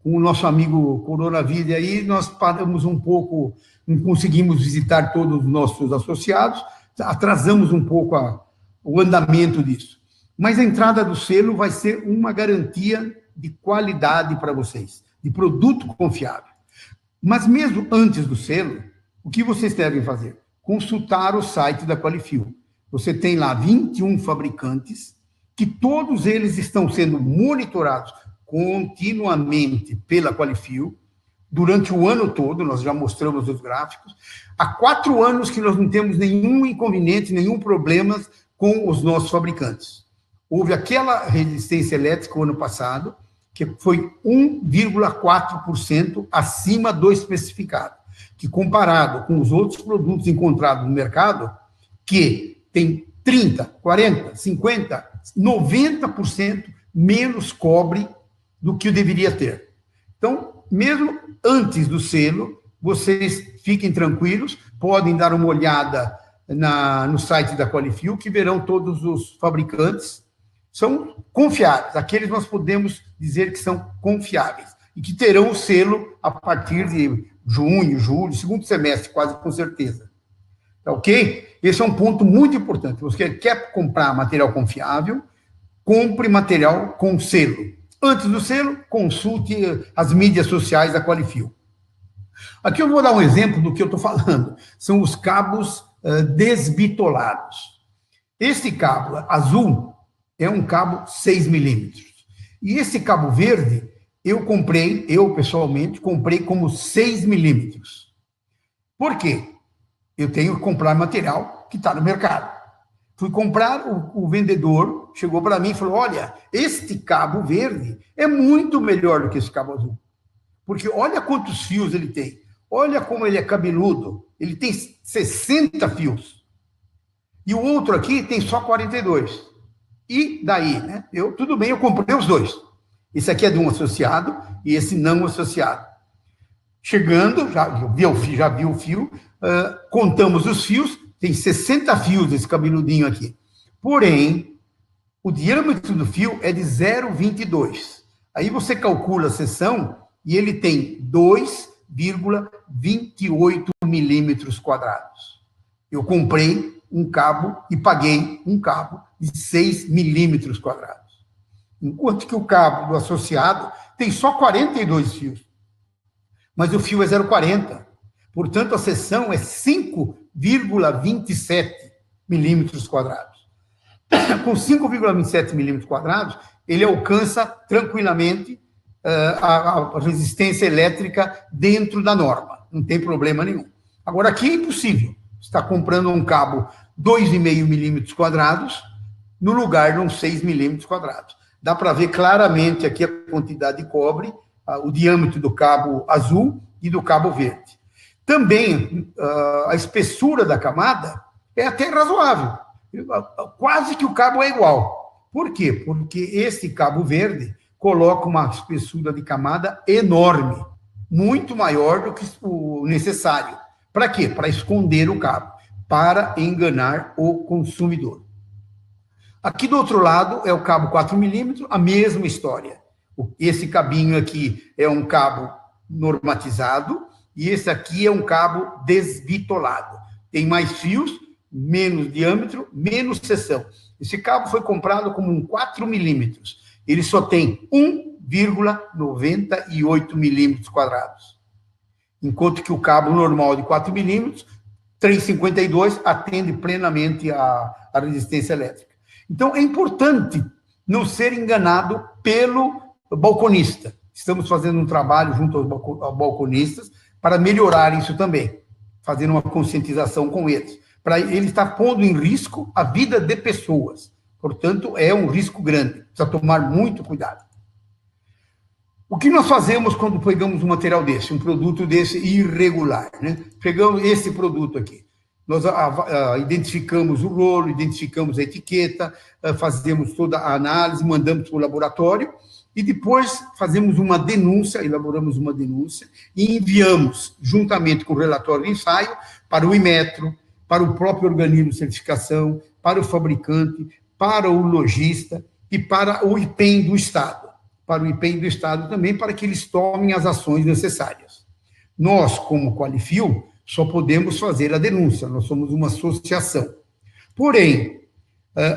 Com o nosso amigo coronavírus aí, nós paramos um pouco, não conseguimos visitar todos os nossos associados, atrasamos um pouco o andamento disso. Mas a entrada do selo vai ser uma garantia de qualidade para vocês, de produto confiável. Mas mesmo antes do selo, o que vocês devem fazer? Consultar o site da Qualifil. Você tem lá 21 fabricantes, que todos eles estão sendo monitorados continuamente pela Qualifil, durante o ano todo, nós já mostramos os gráficos. Há 4 anos que nós não temos nenhum inconveniente, nenhum problema com os nossos fabricantes. Houve aquela resistência elétrica o ano passado, que foi 1,4% acima do especificado, que comparado com os outros produtos encontrados no mercado, que tem 30, 40, 50, 90% menos cobre do que deveria ter. Então, mesmo antes do selo, vocês fiquem tranquilos, podem dar uma olhada no site da Qualifuel, que verão todos os fabricantes, são confiáveis, aqueles nós podemos dizer que são confiáveis, e que terão o selo a partir de junho, julho, segundo semestre, quase com certeza. Tá ok? Esse é um ponto muito importante. Você quer comprar material confiável, compre material com selo. Antes do selo, consulte as mídias sociais da Qualifuel. Aqui eu vou dar um exemplo do que eu estou falando. São os cabos desbitolados. Este cabo azul é um cabo 6 milímetros. E esse cabo verde, eu pessoalmente, comprei como 6 milímetros. Por quê? Eu tenho que comprar material que está no mercado. Fui comprar, o vendedor chegou para mim e falou, olha, este cabo verde é muito melhor do que esse cabo azul. Porque olha quantos fios ele tem. Olha como ele é cabeludo. Ele tem 60 fios. E o outro aqui tem só 42. E daí, né? Tudo bem, eu comprei os dois. Esse aqui é de um associado e esse não associado. Chegando, já vi o fio, contamos os fios, tem 60 fios esse cabeludinho aqui. Porém, o diâmetro do fio é de 0,22. Aí você calcula a seção e ele tem 2,28 milímetros quadrados. Eu comprei um cabo e paguei um cabo de 6 milímetros quadrados. Enquanto que o cabo do associado tem só 42 fios. Mas o fio é 0,40. Portanto, a seção é 5,27 milímetros quadrados. Com 5,27 milímetros quadrados, ele alcança tranquilamente a resistência elétrica dentro da norma. Não tem problema nenhum. Agora, aqui é impossível. Você está comprando um cabo 2,5 milímetros quadrados no lugar de uns 6 milímetros quadrados. Dá para ver claramente aqui a quantidade de cobre, o diâmetro do cabo azul e do cabo verde. Também, a espessura da camada é até razoável. Quase que o cabo é igual. Por quê? Porque esse cabo verde coloca uma espessura de camada enorme, muito maior do que o necessário. Para quê? Para esconder o cabo, para enganar o consumidor. Aqui do outro lado é o cabo 4 milímetros, a mesma história. Esse cabinho aqui é um cabo normatizado e esse aqui é um cabo desbitolado. Tem mais fios, menos diâmetro, menos seção. Esse cabo foi comprado como um 4 milímetros. Ele só tem 1,98 milímetros quadrados. Enquanto que o cabo normal de 4 milímetros, 3,52, atende plenamente a resistência elétrica. Então, é importante não ser enganado pelo balconista. Estamos fazendo um trabalho junto aos balconistas para melhorar isso também, fazendo uma conscientização com eles. Para ele estar pondo em risco a vida de pessoas. Portanto, é um risco grande. Precisa tomar muito cuidado. O que nós fazemos quando pegamos um material desse, um produto desse irregular, né? Pegamos esse produto aqui. Nós identificamos o rolo, identificamos a etiqueta, fazemos toda a análise, mandamos para o laboratório e depois fazemos uma denúncia, elaboramos uma denúncia e enviamos, juntamente com o relatório de ensaio, para o Inmetro, para o próprio organismo de certificação, para o fabricante, para o lojista e para o IPEM do Estado. Para o IPEM do Estado também, para que eles tomem as ações necessárias. Nós, como Qualifuel, só podemos fazer a denúncia, nós somos uma associação. Porém,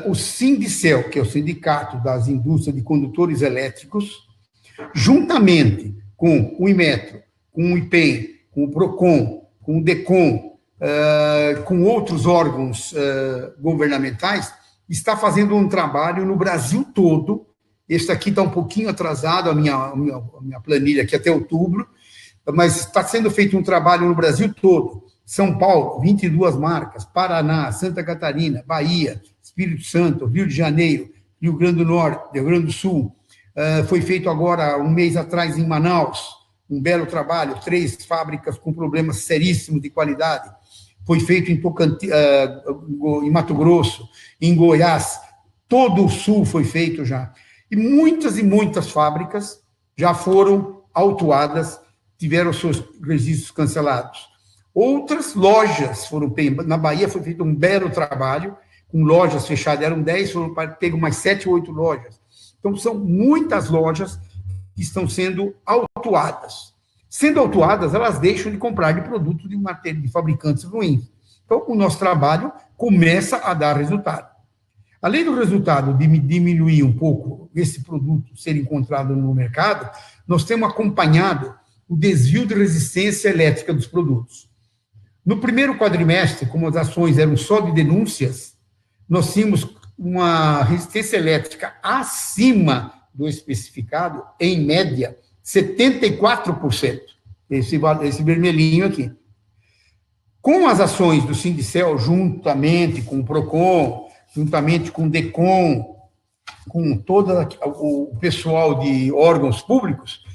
o Sindicel, que é o Sindicato das Indústrias de Condutores Elétricos, juntamente com o Inmetro, com o IPEM, com o PROCON, com o DECOM, com outros órgãos governamentais, está fazendo um trabalho no Brasil todo. Este aqui está um pouquinho atrasado, a minha planilha aqui até outubro, mas está sendo feito um trabalho no Brasil todo. São Paulo, 22 marcas, Paraná, Santa Catarina, Bahia, Espírito Santo, Rio de Janeiro, Rio Grande do Norte, Rio Grande do Sul, Foi feito agora, um mês atrás, em Manaus, um belo trabalho, 3 fábricas com problemas seríssimos de qualidade. Foi feito em Mato Grosso, em Goiás, todo o sul foi feito já. E muitas fábricas já foram autuadas, tiveram seus registros cancelados. Outras lojas foram, na Bahia foi feito um belo trabalho, com lojas fechadas, eram 10, foram pego mais 7 ou 8 lojas. Então, são muitas lojas que estão sendo autuadas. Sendo autuadas, elas deixam de comprar de produtos de fabricantes ruins. Então, o nosso trabalho começa a dar resultado. Além do resultado de diminuir um pouco esse produto ser encontrado no mercado, nós temos acompanhado o desvio de resistência elétrica dos produtos. No primeiro quadrimestre, como as ações eram só de denúncias, nós tínhamos uma resistência elétrica acima do especificado, em média, 74%. Esse vermelhinho aqui. Com as ações do Sindicel, juntamente com o PROCON, juntamente com o DECOM, com todo o pessoal de órgãos públicos,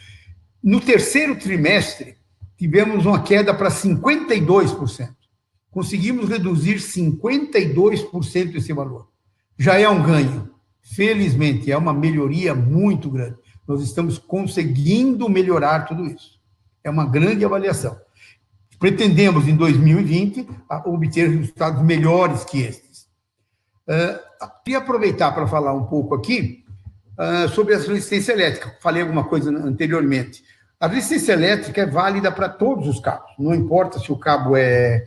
no terceiro trimestre, tivemos uma queda para 52%. Conseguimos reduzir 52% esse valor. Já é um ganho. Felizmente, é uma melhoria muito grande. Nós estamos conseguindo melhorar tudo isso. É uma grande avaliação. Pretendemos, em 2020, obter resultados melhores que estes. Queria aproveitar para falar um pouco aqui sobre a resistência elétrica. Falei alguma coisa anteriormente. A resistência elétrica é válida para todos os cabos. Não importa se o cabo é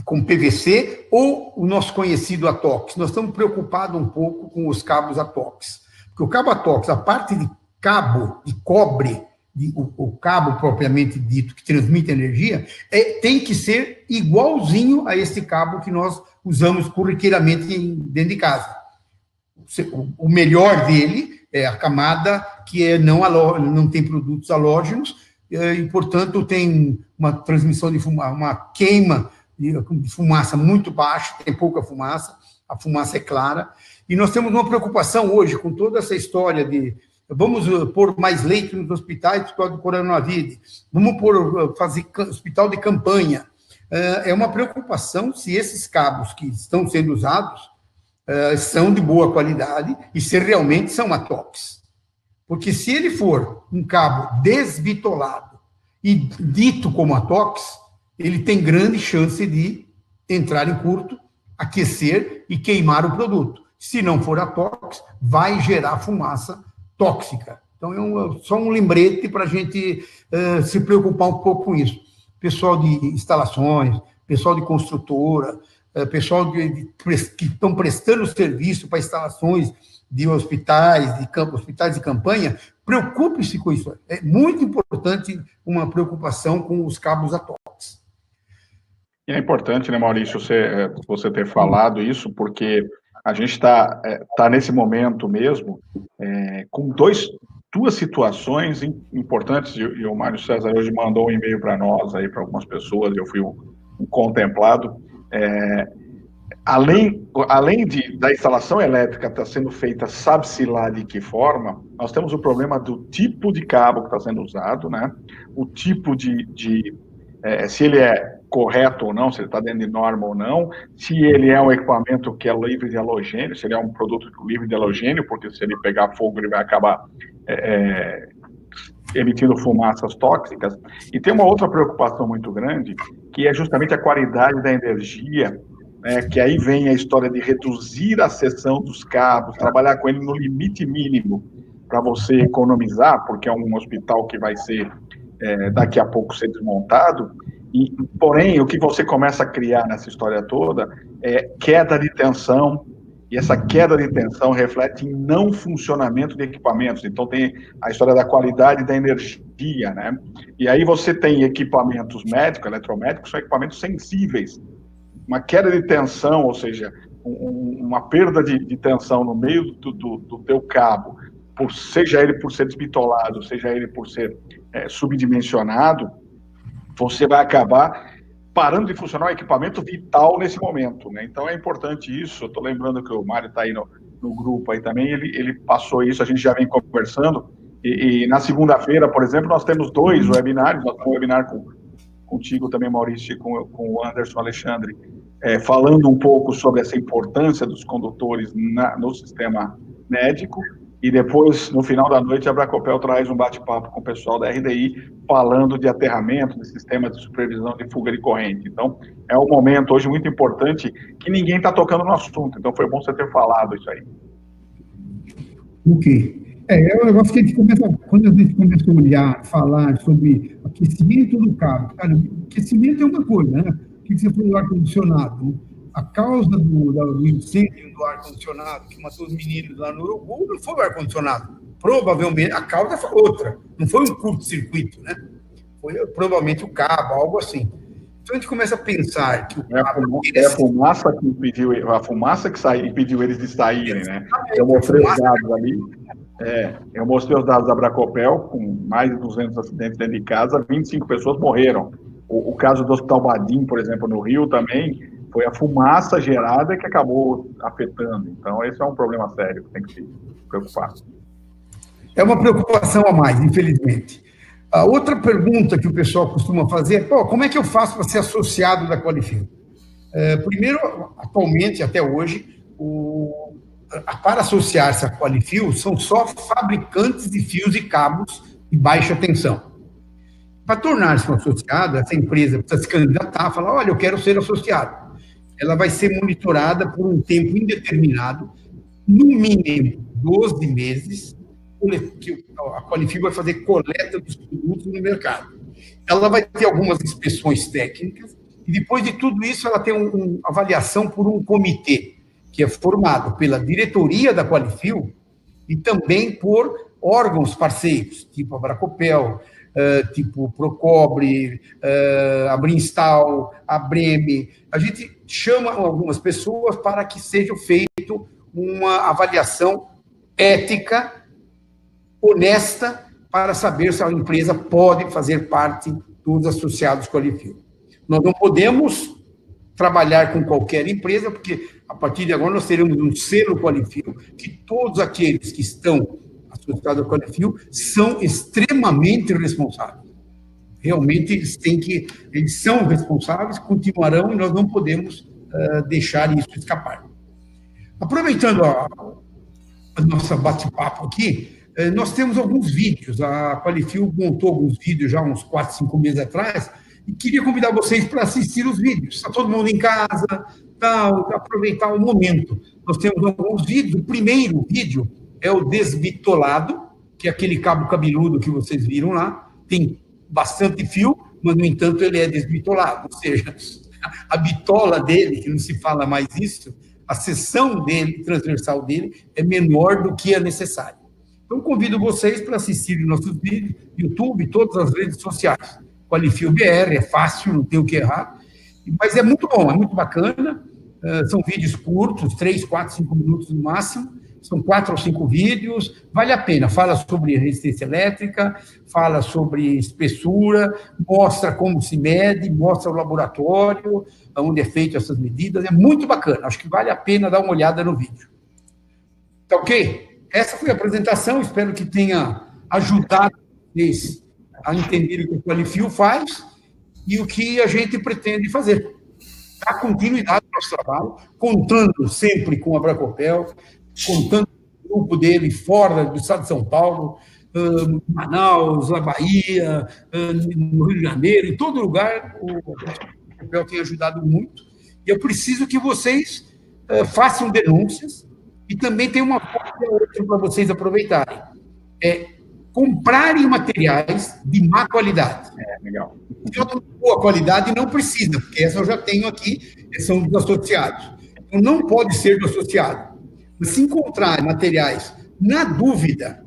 com PVC ou o nosso conhecido ATOX. Nós estamos preocupados um pouco com os cabos ATOX. Porque o cabo ATOX, a parte de cabo de cobre, o cabo propriamente dito, que transmite energia, tem que ser igualzinho a esse cabo que nós usamos corriqueiramente dentro de casa. O melhor dele é a camada que não tem produtos halógenos e, portanto, tem uma transmissão de fumaça, uma queima de fumaça muito baixa, tem pouca fumaça, a fumaça é clara. E nós temos uma preocupação hoje com toda essa história de vamos pôr mais leitos nos hospitais por causa do coronavírus, vamos fazer hospital de campanha. É uma preocupação se esses cabos que estão sendo usados são de boa qualidade e se realmente são ATOX. Porque se ele for um cabo desbitolado e dito como ATOX, ele tem grande chance de entrar em curto, aquecer e queimar o produto. Se não for ATOX, vai gerar fumaça tóxica. Então, só um lembrete para a gente se preocupar um pouco com isso. Pessoal de instalações, pessoal de construtora, pessoal que estão prestando serviço para instalações de hospitais de campanha, preocupe-se com isso. É muito importante uma preocupação com os cabos ATOX. E é importante, né, Maurício, você ter falado isso, porque a gente está nesse momento mesmo com duas situações importantes, e o Mário César hoje mandou um e-mail para nós, para algumas pessoas, eu fui um contemplado. Além da instalação elétrica estar sendo feita, sabe-se lá de que forma, nós temos o problema do tipo de cabo que está sendo usado, né? O tipo se ele é correto ou não, se ele está dentro de norma ou não, se ele é um equipamento que é livre de halogênio, se ele é um produto livre de halogênio, porque se ele pegar fogo, ele vai acabar emitindo fumaças tóxicas. E tem uma outra preocupação muito grande, que é justamente a qualidade da energia, que aí vem a história de reduzir a seção dos cabos, trabalhar com ele no limite mínimo para você economizar, porque é um hospital que vai ser daqui a pouco ser desmontado. Porém, o que você começa a criar nessa história toda é queda de tensão, e essa queda de tensão reflete em não funcionamento de equipamentos. Então, tem a história da qualidade da energia, né? E aí você tem equipamentos médicos, eletromédicos, são equipamentos sensíveis. Uma queda de tensão, ou seja, uma perda de tensão no meio do teu cabo, seja ele por ser desbitolado, seja ele por ser subdimensionado, você vai acabar parando de funcionar o equipamento vital nesse momento, né? Então, é importante isso. Eu estou lembrando que o Mário está aí no grupo aí também, ele passou isso, a gente já vem conversando, e na segunda-feira, por exemplo, nós temos 2 webinários, nós temos um webinar contigo também, Maurício, e com o Anderson Alexandre, falando um pouco sobre essa importância dos condutores no sistema médico, e depois, no final da noite, a Bracopel traz um bate-papo com o pessoal da RDI, falando de aterramento, de sistema de supervisão de fuga de corrente. Então, é um momento hoje muito importante que ninguém está tocando no assunto, então foi bom você ter falado isso aí. Ok. É um negócio que a gente começa, quando a gente começa a olhar, falar sobre aquecimento do carro. Cara, aquecimento é uma coisa, né? O que você falou do ar-condicionado? Né? A causa do incêndio do ar-condicionado que matou os meninos lá no Urugu não foi o ar-condicionado. Provavelmente, a causa foi outra. Não foi um curto-circuito, né? Foi provavelmente o cabo, algo assim. Então a gente começa a pensar que a fumaça que impediu, a fumaça que impediu eles de saírem, né? Eu mostrei os dados ali. Eu mostrei os dados da Bracopel, com mais de 200 acidentes dentro de casa, 25 pessoas morreram. O caso do Hospital Badim, por exemplo, no Rio também, foi a fumaça gerada que acabou afetando. Então, esse é um problema sério que tem que se preocupar. É uma preocupação a mais, infelizmente. A outra pergunta que o pessoal costuma fazer é, como é que eu faço para ser associado da Qualifil? Primeiro, atualmente, até hoje, para associar-se à Qualifil, são só fabricantes de fios e cabos de baixa tensão. Para tornar-se um associado, essa empresa precisa se candidatar, falar, olha, eu quero ser associado. Ela vai ser monitorada por um tempo indeterminado, no mínimo 12 meses, que a Qualifil vai fazer coleta dos produtos no mercado. Ela vai ter algumas inspeções técnicas, e depois de tudo isso, ela tem uma avaliação por um comitê, que é formado pela diretoria da Qualifil e também por órgãos parceiros, tipo a Bracopel, tipo Procobre, a Brinstal, a Breme. A gente chama algumas pessoas para que seja feito uma avaliação ética, honesta, para saber se a empresa pode fazer parte dos associados Qualifil. Nós não podemos trabalhar com qualquer empresa, porque a partir de agora nós teremos um selo Qualifil, que todos aqueles que estão associados ao Qualifil são extremamente responsáveis. Realmente eles são responsáveis, continuarão, e nós não podemos deixar isso escapar. Aproveitando a nossa bate-papo aqui, nós temos alguns vídeos, a Qualifil montou alguns vídeos já uns 4, 5 meses atrás, e queria convidar vocês para assistir os vídeos. Está todo mundo em casa, aproveitar o momento. Nós temos alguns vídeos. O primeiro vídeo é o desbitolado, que é aquele cabo cabeludo que vocês viram lá. Tem bastante fio, mas, no entanto, ele é desbitolado. Ou seja, a bitola dele, que não se fala mais isso, a seção dele, transversal dele, é menor do que é necessário. Então, convido vocês para assistirem nossos vídeos, YouTube, todas as redes sociais. Qualifil BR, é fácil, não tem o que errar, mas é muito bom, é muito bacana, são vídeos curtos, 3, 4, 5 minutos no máximo, são 4 ou 5 vídeos, vale a pena, fala sobre resistência elétrica, fala sobre espessura, mostra como se mede, mostra o laboratório, onde é feito essas medidas, é muito bacana, acho que vale a pena dar uma olhada no vídeo. Tá ok? Essa foi a apresentação, espero que tenha ajudado vocês a entender o que o Qualifil faz e o que a gente pretende fazer. Dar continuidade ao nosso trabalho, contando sempre com a Bracopel, contando com o grupo dele fora do estado de São Paulo, Manaus, na Bahia, no Rio de Janeiro, em todo lugar, o Bracopel tem ajudado muito. E eu preciso que vocês façam denúncias e também tem uma coisa para vocês aproveitarem. Comprarem materiais de má qualidade. Legal. De boa qualidade não precisa, porque essa eu já tenho aqui, são dos associados. Então, não pode ser do associado. Mas se encontrar materiais, na dúvida,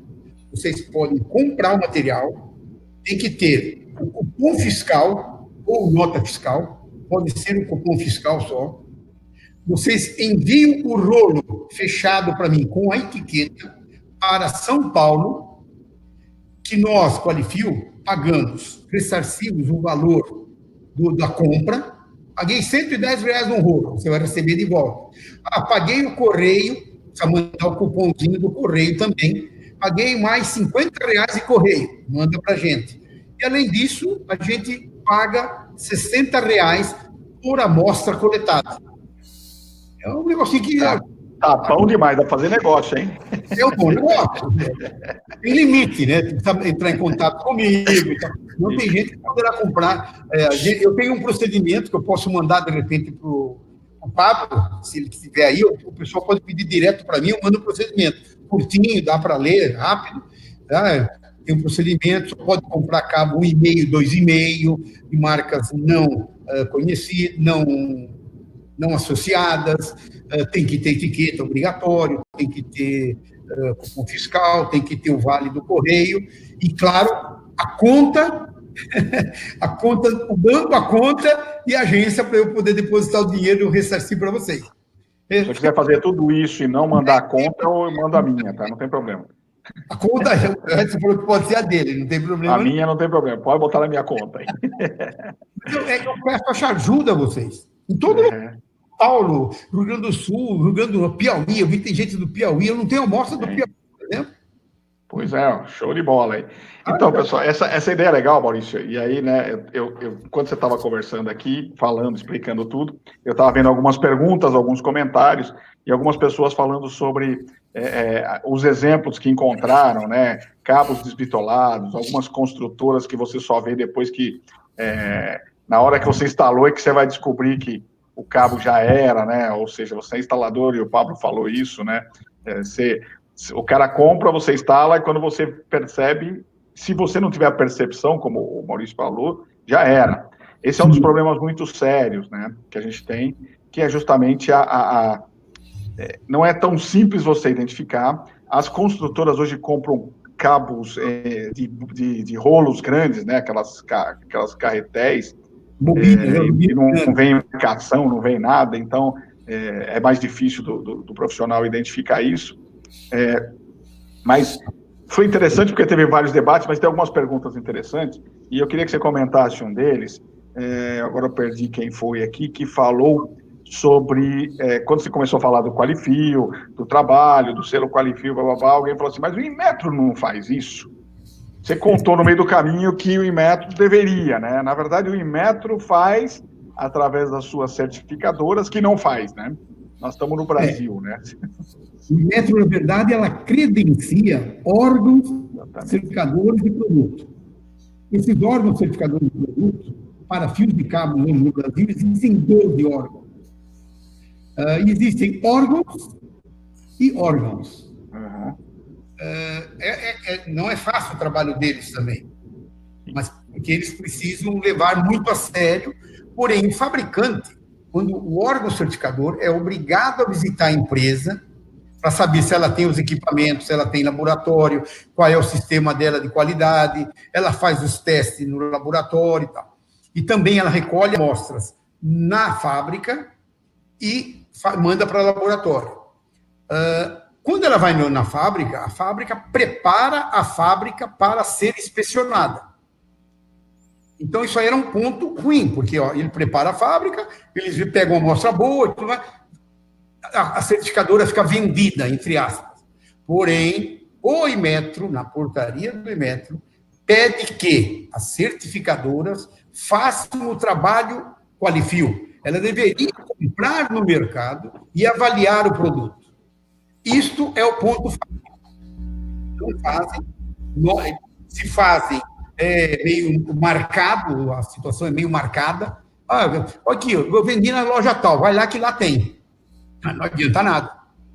vocês podem comprar o material, tem que ter o cupom fiscal ou nota fiscal, pode ser um cupom fiscal só. Vocês enviam o rolo fechado para mim, com a etiqueta, para São Paulo, que nós, Qualifil, pagamos, ressarcimos o valor da compra, paguei R$110 no rolo, você vai receber de volta. Paguei o correio, precisa mandar o cupomzinho do correio também. Paguei mais R$50 de correio, manda para a gente. E, além disso, a gente paga R$60 por amostra coletada. É um negocinho que... Tá bom demais, dá pra fazer negócio, hein? É um bom negócio. Tem limite, né? Precisa entrar em contato comigo. Então, não tem gente que poderá comprar. Eu tenho um procedimento que eu posso mandar, de repente, para o Pablo, se ele estiver aí, o pessoal pode pedir direto para mim, eu mando o procedimento. Curtinho, dá para ler, rápido. Tá? Tem um procedimento, pode comprar cabo 1,5, 2,5, de marcas não conhecidas, não associadas, tem que ter etiqueta obrigatório, tem que ter cupom fiscal, tem que ter o vale do correio, e, claro, a conta, o banco, a conta e a agência para eu poder depositar o dinheiro e eu ressarcir para vocês. Se eu quiser fazer tudo isso e não mandar a conta, eu mando a minha, tá? Não tem problema. A conta, você falou que pode ser a dele, não tem problema. A minha não tem problema, pode botar na minha conta. Eu peço a ajuda a vocês. Em todo Paulo, Rio Grande do Sul, Rio Grande do Piauí, eu vi que tem gente do Piauí, eu não tenho amostra do Piauí, por exemplo. Pois é, show de bola aí. Então, pessoal, essa ideia é legal, Maurício, e aí, né, quando você estava conversando aqui, falando, explicando tudo, eu estava vendo algumas perguntas, alguns comentários, e algumas pessoas falando sobre os exemplos que encontraram, né, cabos desbitolados, algumas construtoras que você só vê depois que, na hora que você instalou, é que você vai descobrir que o cabo já era, né? Ou seja, você é instalador, e o Pablo falou isso, né? O cara compra, você instala, e quando você percebe, se você não tiver a percepção, como o Maurício falou, já era. Esse é um dos problemas muito sérios, né? Que a gente tem, que é justamente não é tão simples você identificar. As construtoras hoje compram cabos de rolos grandes, né? Aquelas carretéis, e não vem marcação, não vem nada, então é mais difícil do profissional identificar isso. Mas foi interessante porque teve vários debates, mas tem algumas perguntas interessantes, e eu queria que você comentasse um deles. Agora eu perdi quem foi aqui, que falou sobre, quando você começou a falar do Qualifio, do trabalho, do selo Qualifio, blá, blá, blá, alguém falou assim, mas o Inmetro não faz isso? Você contou no meio do caminho que o Inmetro deveria, né? Na verdade, o Inmetro faz através das suas certificadoras, que não faz, né? Nós estamos no Brasil, né? O Inmetro, na verdade, ela credencia órgãos certificadores de produto. Esses órgãos certificadores de produto, para fios de cabo no Brasil, existem 12 órgãos. Existem órgãos e órgãos. Uhum. Não é fácil o trabalho deles também, mas porque eles precisam levar muito a sério. Porém, o fabricante, quando o órgão certificador é obrigado a visitar a empresa para saber se ela tem os equipamentos, se ela tem laboratório, qual é o sistema dela de qualidade, ela faz os testes no laboratório e tal. E também ela recolhe amostras na fábrica e manda para o laboratório. Quando ela vai na fábrica, a fábrica prepara a fábrica para ser inspecionada. Então, isso aí era um ponto ruim, porque ele prepara a fábrica, eles pegam uma amostra boa, tudo mais, a certificadora fica vendida, entre aspas. Porém, o Inmetro, na portaria do Inmetro, pede que as certificadoras façam o trabalho Qualifio. Ela deveria comprar no mercado e avaliar o produto. Isto é o ponto. Não fazem, se fazem meio marcado, a situação é meio marcada. Aqui, eu vendi na loja tal, vai lá que lá tem. Não adianta nada.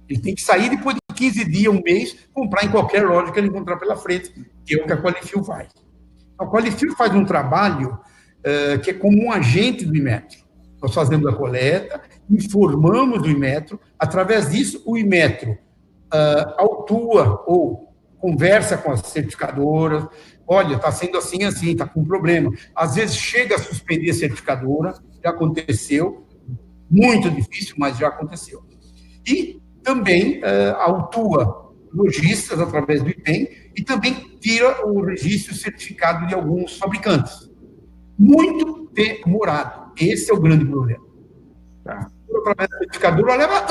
Ele tem que sair depois de 15 dias, um mês, comprar em qualquer loja que ele encontrar pela frente, que é o que a Qualifio faz. A Qualifio faz um trabalho que é como um agente do Inmetro. Nós fazemos a coleta, informamos o Inmetro, através disso, o Inmetro autua ou conversa com as certificadoras, olha, está sendo assim, assim, está com problema. Às vezes chega a suspender a certificadora, já aconteceu, muito difícil, mas já aconteceu. E também autua lojistas através do IPEM e também tira o registro certificado de alguns fabricantes. Muito demorado. Esse é o grande problema. Através da certificadora leva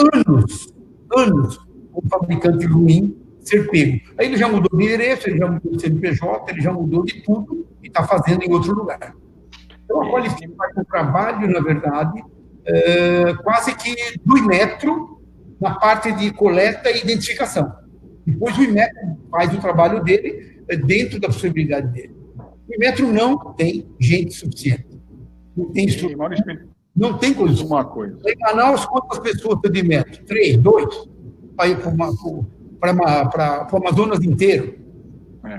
anos o fabricante ruim ser pego. Aí ele já mudou de endereço, ele já mudou de CNPJ, ele já mudou de tudo e está fazendo em outro lugar. Então, a Qualifica faz um trabalho, na verdade, quase que do Inmetro na parte de coleta e identificação. Depois o Inmetro faz o trabalho dele dentro da possibilidade dele. O Inmetro não tem gente suficiente. Não tem estrutura. Não tem condição. Uma coisa. Em Manaus, quantas pessoas tem de metro? 3, 2? Para ir para o Amazonas inteiro?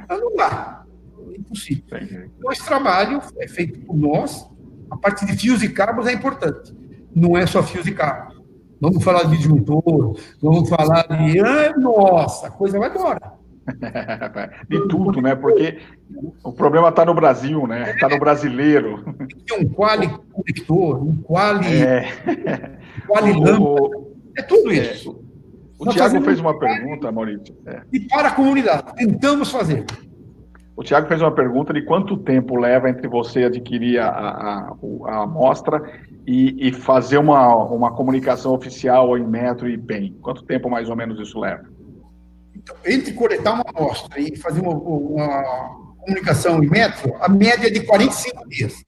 Não dá. É impossível. Então, esse trabalho é feito por nós. A parte de fios e cabos é importante. Não é só fios e cabos. Vamos falar de disjuntor, vamos falar de... nossa, a coisa vai embora. De tudo, né? Porque o problema está no Brasil, né? Está no brasileiro. Tem um quali conector, um quali lâmpada. É tudo isso. O Tiago fez uma pergunta, Maurício. E para a comunidade, tentamos fazer. O Tiago fez uma pergunta de quanto tempo leva entre você adquirir a amostra e fazer uma comunicação oficial ao Inmetro e IPEM. Quanto tempo mais ou menos isso leva? Então, entre coletar uma amostra e fazer uma comunicação Inmetro, a média é de 45 dias.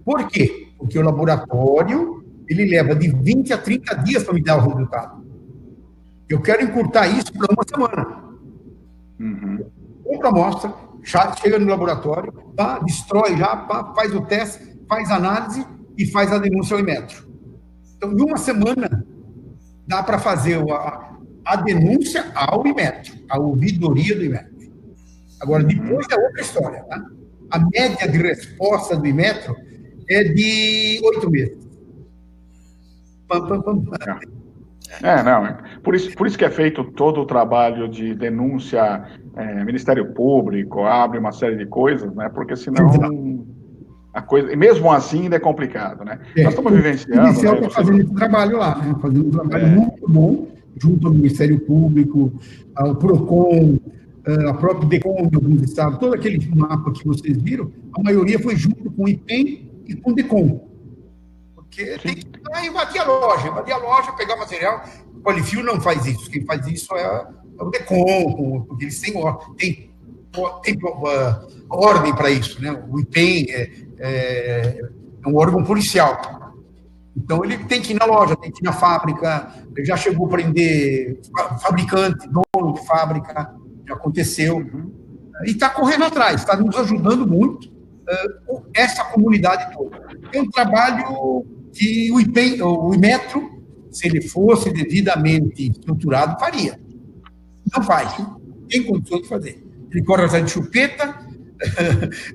Por quê? Porque o laboratório ele leva de 20 a 30 dias para me dar o resultado. Eu quero encurtar isso para uma semana. Compra a amostra, chega no laboratório, destrói já, faz o teste, faz a análise e faz a denúncia ao Inmetro. Então, em uma semana, dá para fazer a denúncia ao Inmetro, a ouvidoria do Inmetro. Agora, depois é outra história. Tá? A média de resposta do Inmetro é de 8 meses. Por isso que é feito todo o trabalho de denúncia, Ministério Público, abre uma série de coisas, né? Porque senão a coisa, mesmo assim ainda é complicado, né? Nós estamos vivenciando. O Inicial está fazendo esse trabalho lá, né? Fazendo um trabalho muito bom, junto ao Ministério Público, ao PROCON, a própria DECOM de alguns estados, todo aquele mapa que vocês viram, a maioria foi junto com o IPEM e com o DECOM. Porque tem que invadir a loja, pegar material. O Qualifio não faz isso. Quem faz isso é o DECOM, porque eles têm ordem para isso, né? O IPEM é um órgão policial. Então, ele tem que ir na loja, tem que ir na fábrica. Ele já chegou a prender fabricante, dono de fábrica, já aconteceu. E está correndo atrás, está nos ajudando muito essa comunidade toda. É um trabalho que o Inmetro, se ele fosse devidamente estruturado, faria. Não faz. Tem condições de fazer. Ele corre atrás de chupeta,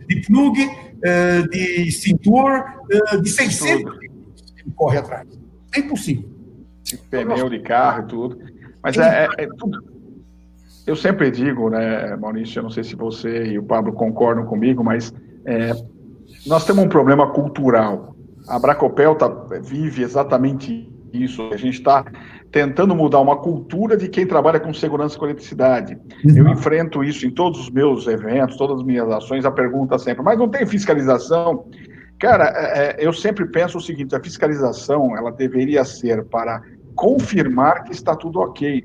de plug, de extintor, de 600. Ele corre atrás. É impossível. De pneu de carro e tudo. Mas tudo. Eu sempre digo, né, Maurício, eu não sei se você e o Pablo concordam comigo, mas nós temos um problema cultural. A Bracopel vive exatamente isso. A gente está tentando mudar uma cultura de quem trabalha com segurança e conectividade. Eu enfrento isso em todos os meus eventos, todas as minhas ações, a pergunta sempre, mas não tem fiscalização? Cara, eu sempre penso o seguinte, a fiscalização, ela deveria ser para confirmar que está tudo ok.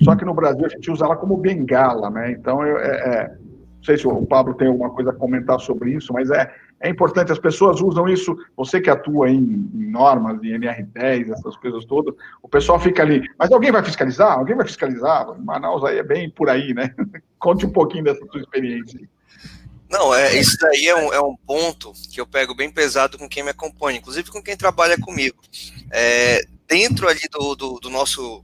Só que no Brasil a gente usa ela como bengala, né? Então, não sei se o Pablo tem alguma coisa a comentar sobre isso, mas é importante, as pessoas usam isso, você que atua em normas, em NR10, essas coisas todas, o pessoal fica ali, mas alguém vai fiscalizar? Alguém vai fiscalizar? Manaus aí é bem por aí, né? Conte um pouquinho dessa sua experiência. Não, isso daí é um ponto que eu pego bem pesado com quem me acompanha, inclusive com quem trabalha comigo. Dentro ali do nosso...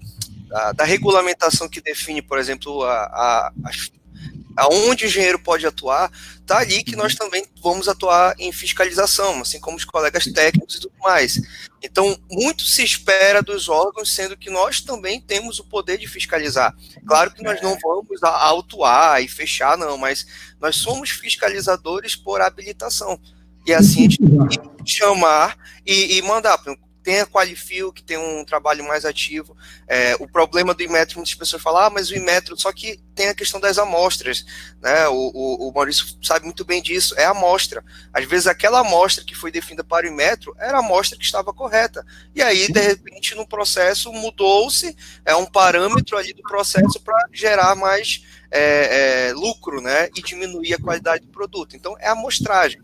Da regulamentação que define, por exemplo, aonde o engenheiro pode atuar, está ali que nós também vamos atuar em fiscalização, assim como os colegas técnicos e tudo mais. Então, muito se espera dos órgãos, sendo que nós também temos o poder de fiscalizar. Claro que nós não vamos autuar e fechar, não, mas nós somos fiscalizadores por habilitação. E assim a gente tem que chamar e mandar. tem a Qualifil, que tem um trabalho mais ativo. O problema do Inmetro, muitas pessoas falam, mas o Inmetro, só que tem a questão das amostras, né? O Maurício sabe muito bem disso, é a amostra. Às vezes aquela amostra que foi definida para o Inmetro era a amostra que estava correta. E aí, de repente, no processo mudou-se um parâmetro ali do processo para gerar mais lucro, né? E diminuir a qualidade do produto. Então, é a amostragem.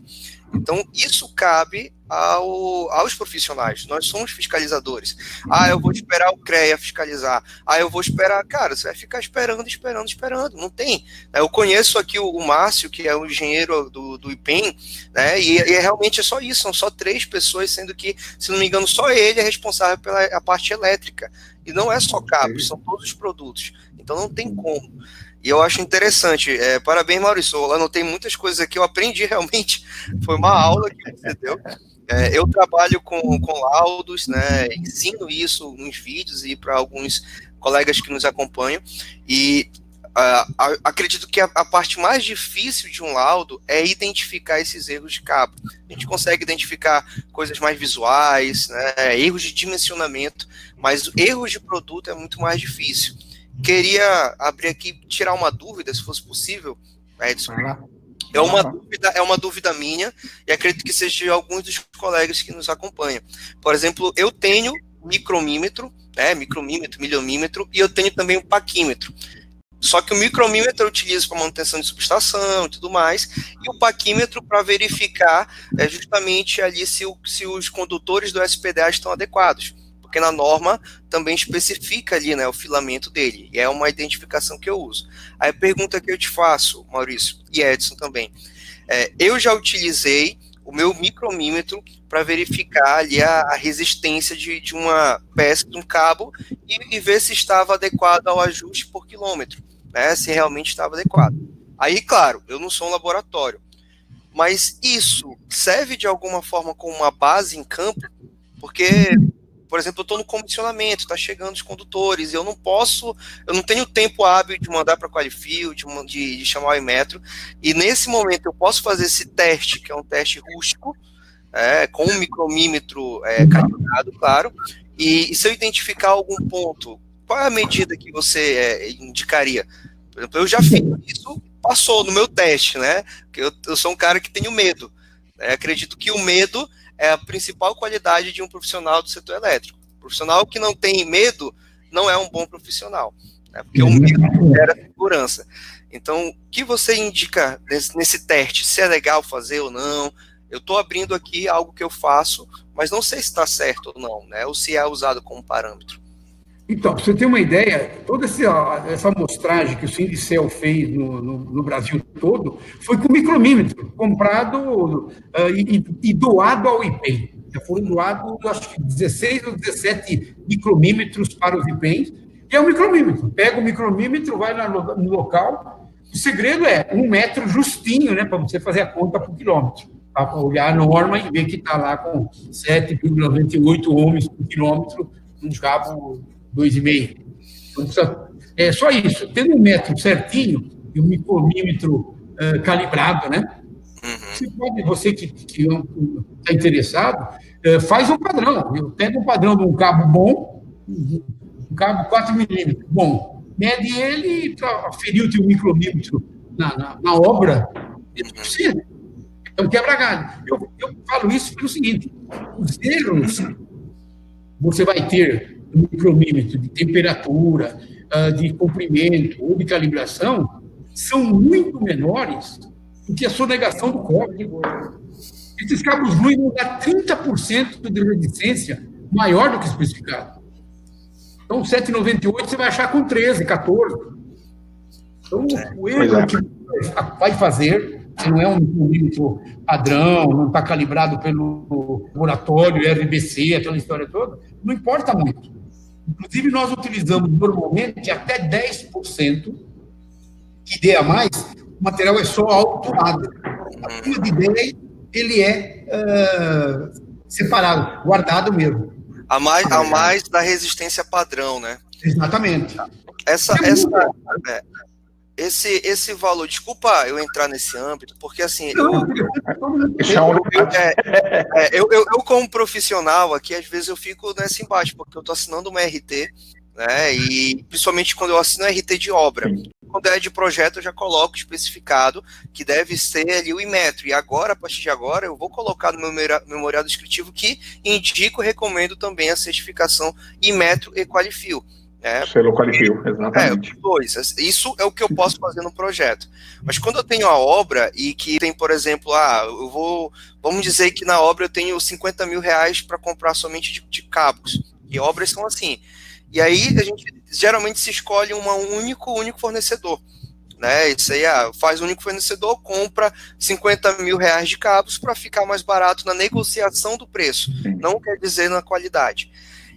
Então, isso cabe aos profissionais. Nós somos fiscalizadores. Eu vou esperar o CREA fiscalizar. Eu vou esperar... Cara, você vai ficar esperando. Não tem. Eu conheço aqui o Márcio, que é o engenheiro do IPEM, né? E realmente é só isso. São só 3 pessoas, sendo que, se não me engano, só ele é responsável pela parte elétrica. E não é só cabos, são todos os produtos. Então, não tem como. E eu acho interessante. Parabéns, Maurício. Eu anotei muitas coisas aqui, eu aprendi realmente. Foi uma aula que você deu. Eu trabalho com laudos, né? Ensino isso nos vídeos e para alguns colegas que nos acompanham. E acredito que a parte mais difícil de um laudo é identificar esses erros de cabo. A gente consegue identificar coisas mais visuais, né? Erros de dimensionamento, mas erros de produto é muito mais difícil. Queria abrir aqui, tirar uma dúvida, se fosse possível, Edson. É uma dúvida minha, e acredito que seja de alguns dos colegas que nos acompanham. Por exemplo, eu tenho micromímetro, milhomímetro, e eu tenho também o paquímetro. Só que o micromímetro eu utilizo para manutenção de subestação e tudo mais, e o paquímetro para verificar justamente ali se os condutores do SPDA estão adequados. Porque na norma também especifica ali, né, o filamento dele, e é uma identificação que eu uso. Aí a pergunta que eu te faço, Maurício, e Edson também, eu já utilizei o meu micromímetro para verificar ali a resistência de uma peça, de um cabo, e ver se estava adequado ao ajuste por quilômetro, né, se realmente estava adequado. Aí, claro, eu não sou um laboratório, mas isso serve de alguma forma como uma base em campo, porque... Por exemplo, eu estou no comissionamento, está chegando os condutores, eu não tenho tempo hábil de mandar para a Qualifil, de chamar o Inmetro, e nesse momento eu posso fazer esse teste, que é um teste rústico, com um micromímetro calibrado, claro, e se eu identificar algum ponto, qual é a medida que você indicaria? Por exemplo, eu já fiz isso, passou no meu teste, né? Porque eu sou um cara que tenho medo. Acredito que o medo é a principal qualidade de um profissional do setor elétrico. O profissional que não tem medo não é um bom profissional, né? Porque o medo gera segurança. Então, o que você indica nesse teste? Se é legal fazer ou não? Eu estou abrindo aqui algo que eu faço, mas não sei se está certo ou não, né? Ou se é usado como parâmetro. Então, para você ter uma ideia, toda essa amostragem que o Sindicel fez no Brasil todo foi com micromímetro, comprado e doado ao IPEM. Já foram doados, acho que 16 ou 17 micromímetros para os IPEMs, e é um micromímetro. Pega o micromímetro, vai no local. O segredo é 1 metro justinho, né, para você fazer a conta por quilômetro. Para olhar a norma e ver que está lá com 7,98 ohms por quilômetro, um cabo 2,5. Então, é só isso. Tendo 1 metro certinho e um micromímetro calibrado, né? Você que está interessado, faz um padrão. Pega um padrão de um cabo bom, um cabo 4 milímetros, bom. Mede ele para aferir o teu micromímetro na obra, é um quebra-galho. Eu falo isso pelo seguinte: os erros você vai ter no micromímetro de temperatura, de comprimento ou de calibração são muito menores do que a sonegação do cobre. Esses cabos ruins vão dar 30% de resistência maior do que especificado. Então, 7,98 você vai achar com 13, 14. Então, o erro que vai fazer, se não é um micromímetro padrão, não está calibrado pelo laboratório, RBC, aquela história toda, não importa muito. Inclusive, nós utilizamos normalmente até 10%, que dê a mais, o material é só autuado. Acima de 10, ele é separado, guardado mesmo. A mais da resistência padrão, né? Exatamente. esse valor, desculpa eu entrar nesse âmbito, porque assim, eu como profissional aqui, às vezes eu fico nesse embate, porque eu estou assinando uma RT, né, e principalmente quando eu assino RT de obra. Sim. Quando é de projeto, eu já coloco especificado que deve ser ali o Inmetro, e agora, a partir de agora, eu vou colocar no meu memorial descritivo que indico e recomendo também a certificação Inmetro e Qualifil. Selo Qualifil, exatamente. Isso é o que eu posso fazer no projeto. Mas quando eu tenho a obra e que tem, por exemplo, vamos dizer que na obra eu tenho 50 mil reais para comprar somente de cabos. E obras são assim. E aí a gente geralmente se escolhe um único fornecedor. Né? Isso aí faz um único fornecedor, compra 50 mil reais de cabos para ficar mais barato na negociação do preço. Sim. Não quer dizer na qualidade.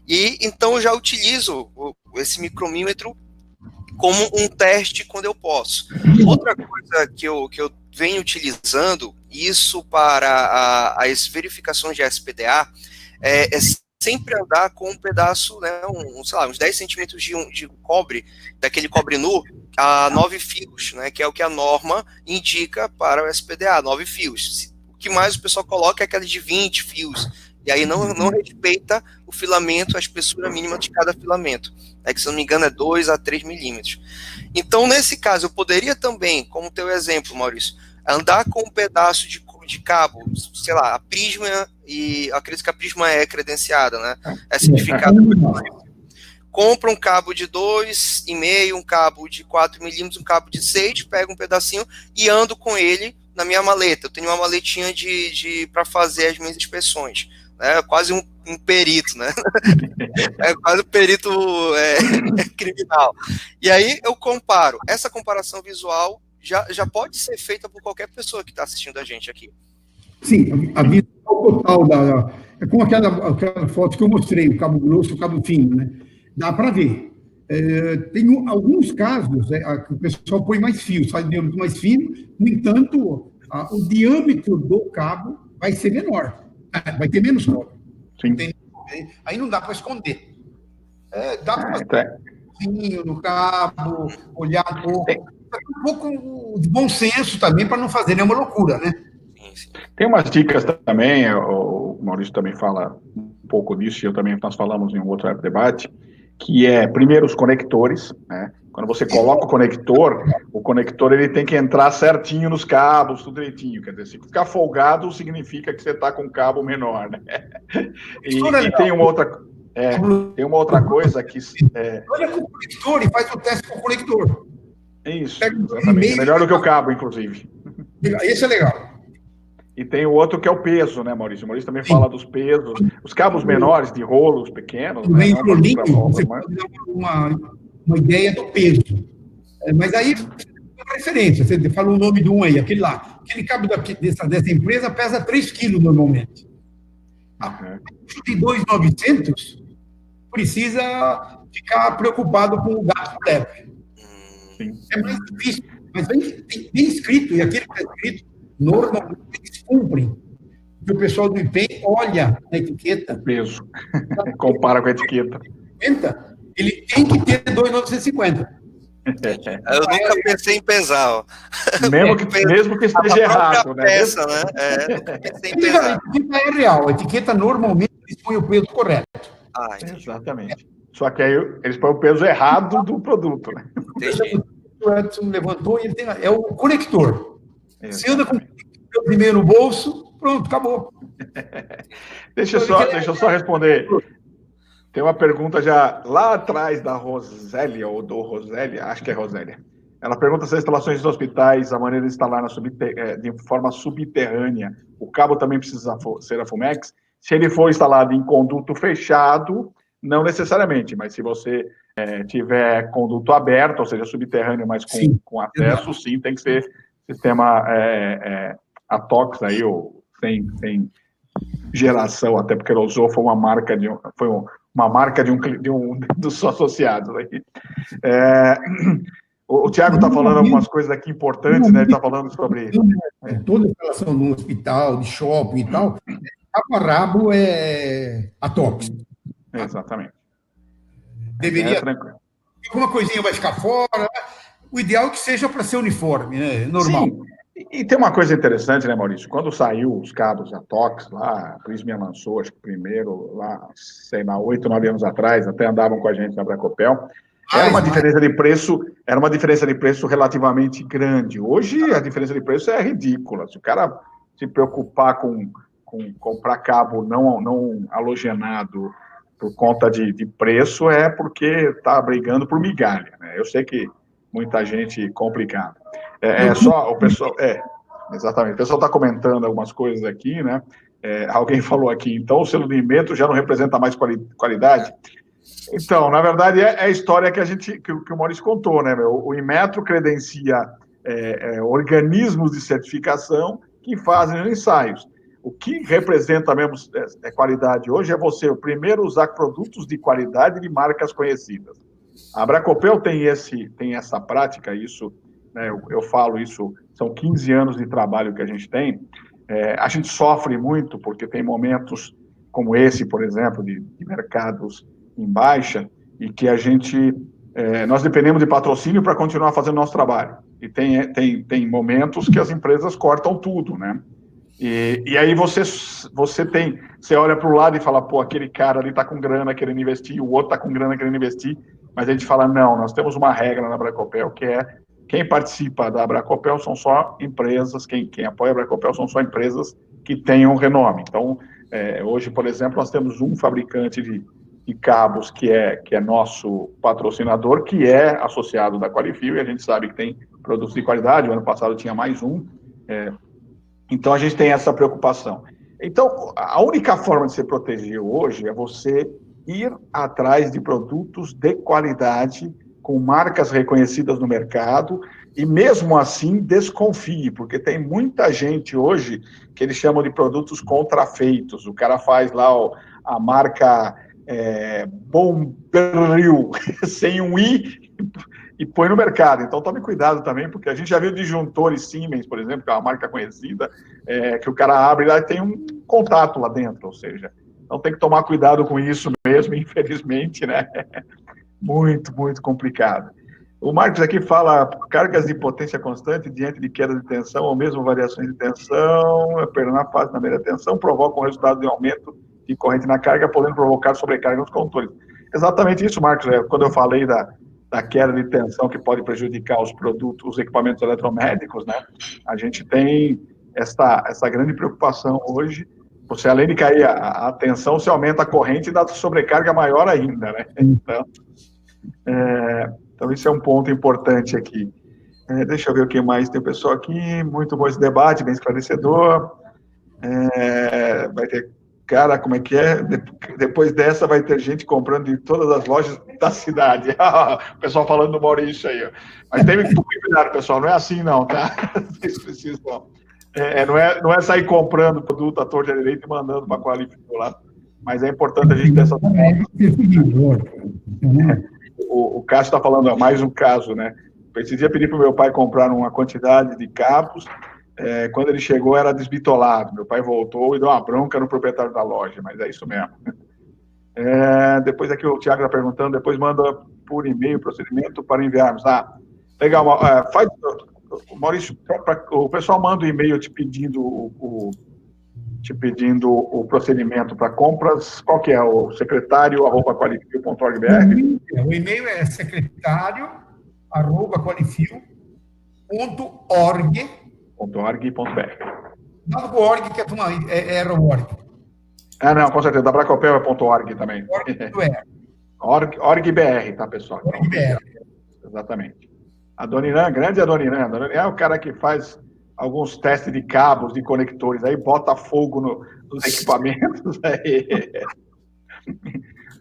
E então eu já utilizo esse micromímetro como um teste quando eu posso. Outra coisa que eu venho utilizando, isso para as verificações de SPDA, é sempre andar com um pedaço, né, uns 10 centímetros de cobre, daquele cobre nu, a 9 fios, né, que é o que a norma indica para o SPDA, 9 fios. O que mais o pessoal coloca é aquela de 20 fios. E aí não respeita o filamento, a espessura mínima de cada filamento. Que, se não me engano, é 2 a 3 milímetros. Então, nesse caso, eu poderia também, como teu exemplo, Maurício, andar com um pedaço de cabo, sei lá, a Prisma, e acredito que a Prisma é credenciada, né? É certificada. Compra um cabo de 2,5, um cabo de 4 milímetros, um cabo de 6, pego um pedacinho e ando com ele na minha maleta. Eu tenho uma maletinha para fazer as minhas inspeções. É quase um perito, né? É quase um perito criminal. E aí eu comparo. Essa comparação visual já pode ser feita por qualquer pessoa que está assistindo a gente aqui. Sim, a visual total é como aquela foto que eu mostrei, o cabo grosso, o cabo fino, né? Dá para ver. Tem alguns casos que o pessoal põe mais fios, faz o diâmetro mais fino, no entanto, o diâmetro do cabo vai ser menor. Vai ter menos cobre. Aí não dá para esconder. Dá para fazer no cabo, olhar um pouco de bom senso também, para não fazer nenhuma loucura, né? Tem umas dicas também, o Maurício também fala um pouco disso, e nós falamos em um outro debate, que é, primeiro, os conectores, né? Quando você coloca o conector ele tem que entrar certinho nos cabos, tudo direitinho. Quer dizer, se ficar folgado, significa que você está com um cabo menor, né? E tem uma outra coisa que... Olha com o conector e faz o teste com o conector. Isso, exatamente. Melhor do que o cabo, inclusive. Esse é legal. E tem o outro que é o peso, né, Maurício? O Maurício também fala dos pesos. Os cabos menores, de rolos pequenos... Né, você pode dar uma ideia do peso. Mas aí, uma referência, você fala o nome de um aí, aquele lá. Aquele cabo dessa empresa pesa 3 quilos normalmente. De 2.900, precisa ficar preocupado com o gasto leve. É mais difícil, mas bem escrito, e aquele que está escrito, normalmente eles cumprem. Porque o pessoal do IPEM olha na etiqueta. O peso. Compara com a etiqueta. Ele tem que ter 2.950. Eu nunca pensei em pesar. Ó. Mesmo que esteja errado. Peça, né? Nunca pensei em pesar. A etiqueta é real. A etiqueta normalmente põe o peso correto. Exatamente. Só que aí eles põem o peso errado do produto. Né? O Edson levantou e ele é o conector. Você anda com o primeiro no bolso, pronto, acabou. Deixa eu só responder. Tem uma pergunta já lá atrás da Rosélia, ou do Rosélia, acho que é Rosélia. Ela pergunta se as instalações dos hospitais, a maneira de instalar de forma subterrânea, o cabo também precisa ser a Fumex. Se ele for instalado em conduto fechado, não necessariamente, mas se você tiver conduto aberto, ou seja, subterrâneo, mas com acesso, sim, tem que ser sistema ATOX aí, ou sem geração, até porque ela usou, foi uma marca de um dos associados aí. O Thiago está falando algumas coisas aqui importantes, né? Ele está falando sobre... Toda instalação no hospital, de shopping e tal, cabo a rabo é ATOX. Exatamente. Deveria... Alguma coisinha vai ficar fora, O ideal é que seja para ser uniforme, né? Normal. Sim, e tem uma coisa interessante, né, Maurício? Quando saiu os cabos Atox lá, a Prysmian lançou, acho que primeiro, lá, sei lá, 8, 9 anos atrás, até andavam com a gente na Bracopel, era uma diferença de preço relativamente grande. Hoje a diferença de preço é ridícula. Se o cara se preocupar com comprar cabo não halogenado por conta de preço, é porque está brigando por migalha, né? Eu sei que muita gente complicada. Só o pessoal. Exatamente. O pessoal está comentando algumas coisas aqui, né? Alguém falou aqui, então o selo de Inmetro já não representa mais qualidade? Então, na verdade, é a história que o Maurício contou, né? O Inmetro credencia organismos de certificação que fazem os ensaios. O que representa mesmo qualidade hoje é você, primeiro, usar produtos de qualidade de marcas conhecidas. A Bracopel tem essa prática, isso, né, eu falo isso, são 15 anos de trabalho que a gente tem. A gente sofre muito, porque tem momentos como esse, por exemplo, de mercados em baixa, e que nós dependemos de patrocínio para continuar fazendo nosso trabalho. E tem momentos que as empresas cortam tudo, né? E aí você olha para o lado e fala, pô, aquele cara ali está com grana querendo investir, o outro está com grana querendo investir, mas a gente fala, não, nós temos uma regra na Bracopel, que é quem participa da Bracopel são só empresas, quem apoia a Bracopel são só empresas que tenham renome. Então, hoje, por exemplo, nós temos um fabricante de cabos que é nosso patrocinador, que é associado da Qualifil, e a gente sabe que tem produtos de qualidade, o ano passado tinha mais um, então, a gente tem essa preocupação. Então, a única forma de se proteger hoje é você ir atrás de produtos de qualidade, com marcas reconhecidas no mercado, e mesmo assim, desconfie, porque tem muita gente hoje que eles chamam de produtos contrafeitos. O cara faz lá a marca Bombril, sem um I, e põe no mercado. Então, tome cuidado também, porque a gente já viu disjuntores Siemens, por exemplo, que é uma marca conhecida, que o cara abre lá e tem um contato lá dentro, ou seja, então tem que tomar cuidado com isso mesmo, infelizmente, né? Muito, muito complicado. O Marcos aqui fala, cargas de potência constante diante de queda de tensão ou mesmo variações de tensão, na fase da média tensão, provocam resultado de aumento de corrente na carga, podendo provocar sobrecarga nos condutores. Exatamente isso, Marcos, quando eu falei da queda de tensão que pode prejudicar os equipamentos eletromédicos, né? A gente tem essa grande preocupação hoje. Você, além de cair a tensão, você aumenta a corrente e dá sobrecarga maior ainda, né? Então, isso é um ponto importante aqui. Deixa eu ver o que mais tem o pessoal aqui. Muito bom esse debate, bem esclarecedor. Vai ter... Cara, como é que é? Depois dessa vai ter gente comprando de todas as lojas da cidade. O pessoal falando do Maurício aí. Ó. Mas tem que tomar cuidado, pessoal. Não é assim, não, tá? Vocês precisam. Não é sair comprando produto à torta e direita e mandando para a Qualifil lá. Mas é importante a gente ter essa... O Cássio está falando, mais um caso, né? Esse dia pedi para o meu pai comprar uma quantidade de cabos. Quando ele chegou, era desbitolado. Meu pai voltou e deu uma bronca no proprietário da loja, mas é isso mesmo. Depois aqui o Thiago está perguntando, depois manda por e-mail o procedimento para enviarmos. Legal. Maurício, o pessoal manda um e-mail te pedindo o procedimento para compras. Qual que é? O secretário@qualifil.org.br? O e-mail é secretário@qualifil.org.br. Nada com org, que era o org. Não, com certeza. Da Bracopel é .org também. Org.br, tá, pessoal? Org.br. Exatamente. A Dona Irã, grande Adoniran. A Dona Irã é o cara que faz alguns testes de cabos, de conectores, aí bota fogo nos equipamentos. Aí.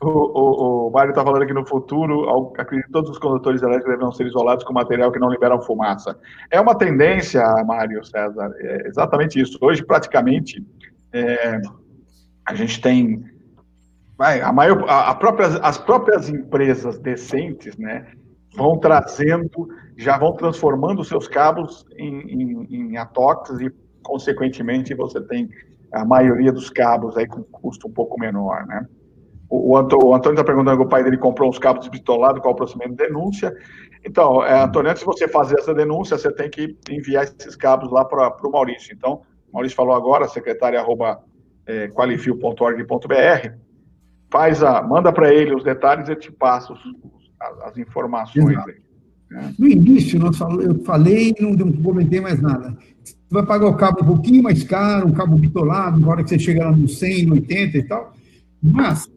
O Mário está falando aqui no futuro, acredito que todos os condutores elétricos deverão ser isolados com material que não liberam fumaça. É uma tendência, Mário César, exatamente isso. Hoje, praticamente, a gente tem... as próprias empresas decentes, né, já vão transformando os seus cabos em atox e, consequentemente, você tem a maioria dos cabos aí com custo um pouco menor, né? O Antônio está perguntando que o pai dele comprou uns cabos desbitolados, qual o procedimento de denúncia. Então, Antônio, antes de você fazer essa denúncia, você tem que enviar esses cabos lá para o Maurício. Então, o Maurício falou agora, secretária@qualifio.org.br, manda para ele os detalhes e eu te passo as informações aí. No início, eu falei e não comentei mais nada. Você vai pagar o cabo um pouquinho mais caro, um cabo bitolado, na hora que você chega lá no 100, no 80 e tal, mas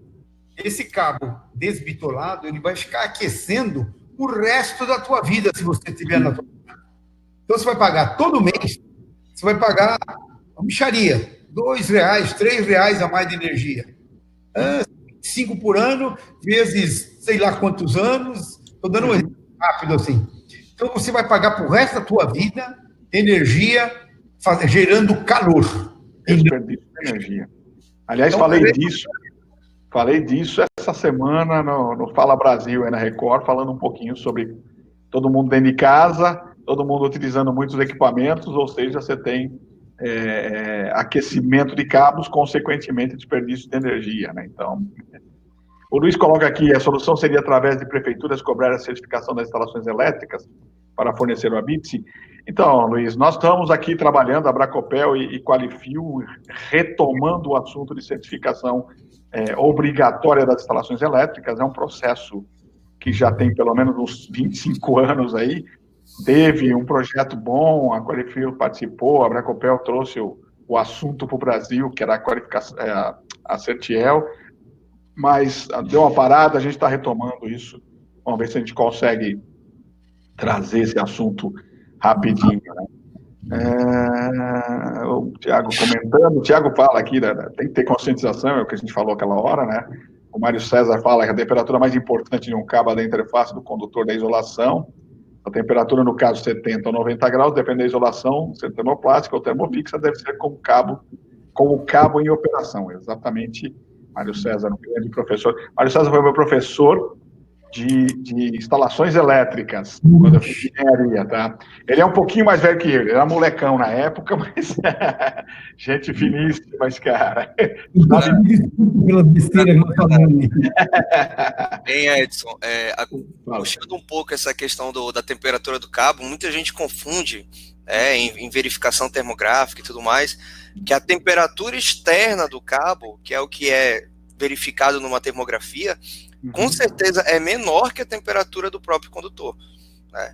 esse cabo desbitolado, ele vai ficar aquecendo o resto da tua vida, se você tiver na tua vida. Então, você vai pagar todo mês, você vai pagar uma mixaria, R$2, R$3 a mais de energia. 5 por ano, vezes sei lá quantos anos, estou dando um exemplo rápido assim. Então, você vai pagar para o resto da tua vida energia gerando calor. Desperdício de energia. Aliás, então, falei disso essa semana no Fala Brasil, aí na Record, falando um pouquinho sobre todo mundo dentro de casa, todo mundo utilizando muitos equipamentos, ou seja, você tem aquecimento de cabos, consequentemente desperdício de energia, né? Então, o Luiz coloca aqui, a solução seria através de prefeituras cobrar a certificação das instalações elétricas para fornecer o ABITSE. Então, Luiz, nós estamos aqui trabalhando, a Bracopel e Qualifio, retomando o assunto de certificação obrigatória das instalações elétricas. É um processo que já tem pelo menos uns 25 anos aí. Teve um projeto bom, a Qualifio participou, a Bracopel trouxe o assunto para o Brasil, que era a qualificação, a Certiel, mas deu uma parada, a gente está retomando isso. Vamos ver se a gente consegue trazer esse assunto rapidinho, né? O Tiago comentando, o Tiago fala aqui, tem que ter conscientização, é o que a gente falou aquela hora, né? O Mário César fala que a temperatura mais importante de um cabo é da interface do condutor da isolação. A temperatura, no caso, 70 ou 90 graus, depende da isolação, se é termoplástica ou termofixa, deve ser com o cabo em operação. Exatamente, Mário César, um grande professor. Mário César foi meu professor de instalações elétricas, quando eu fiz engenharia, tá? Ele é um pouquinho mais velho que eu, ele era molecão na época, mas gente finíssima, mas, cara... Pela besteira que eu falei. Bem, Edson, puxando um pouco essa questão da temperatura do cabo, muita gente confunde em verificação termográfica e tudo mais, que a temperatura externa do cabo, que é o que é verificado numa termografia, com certeza é menor que a temperatura do próprio condutor. Né?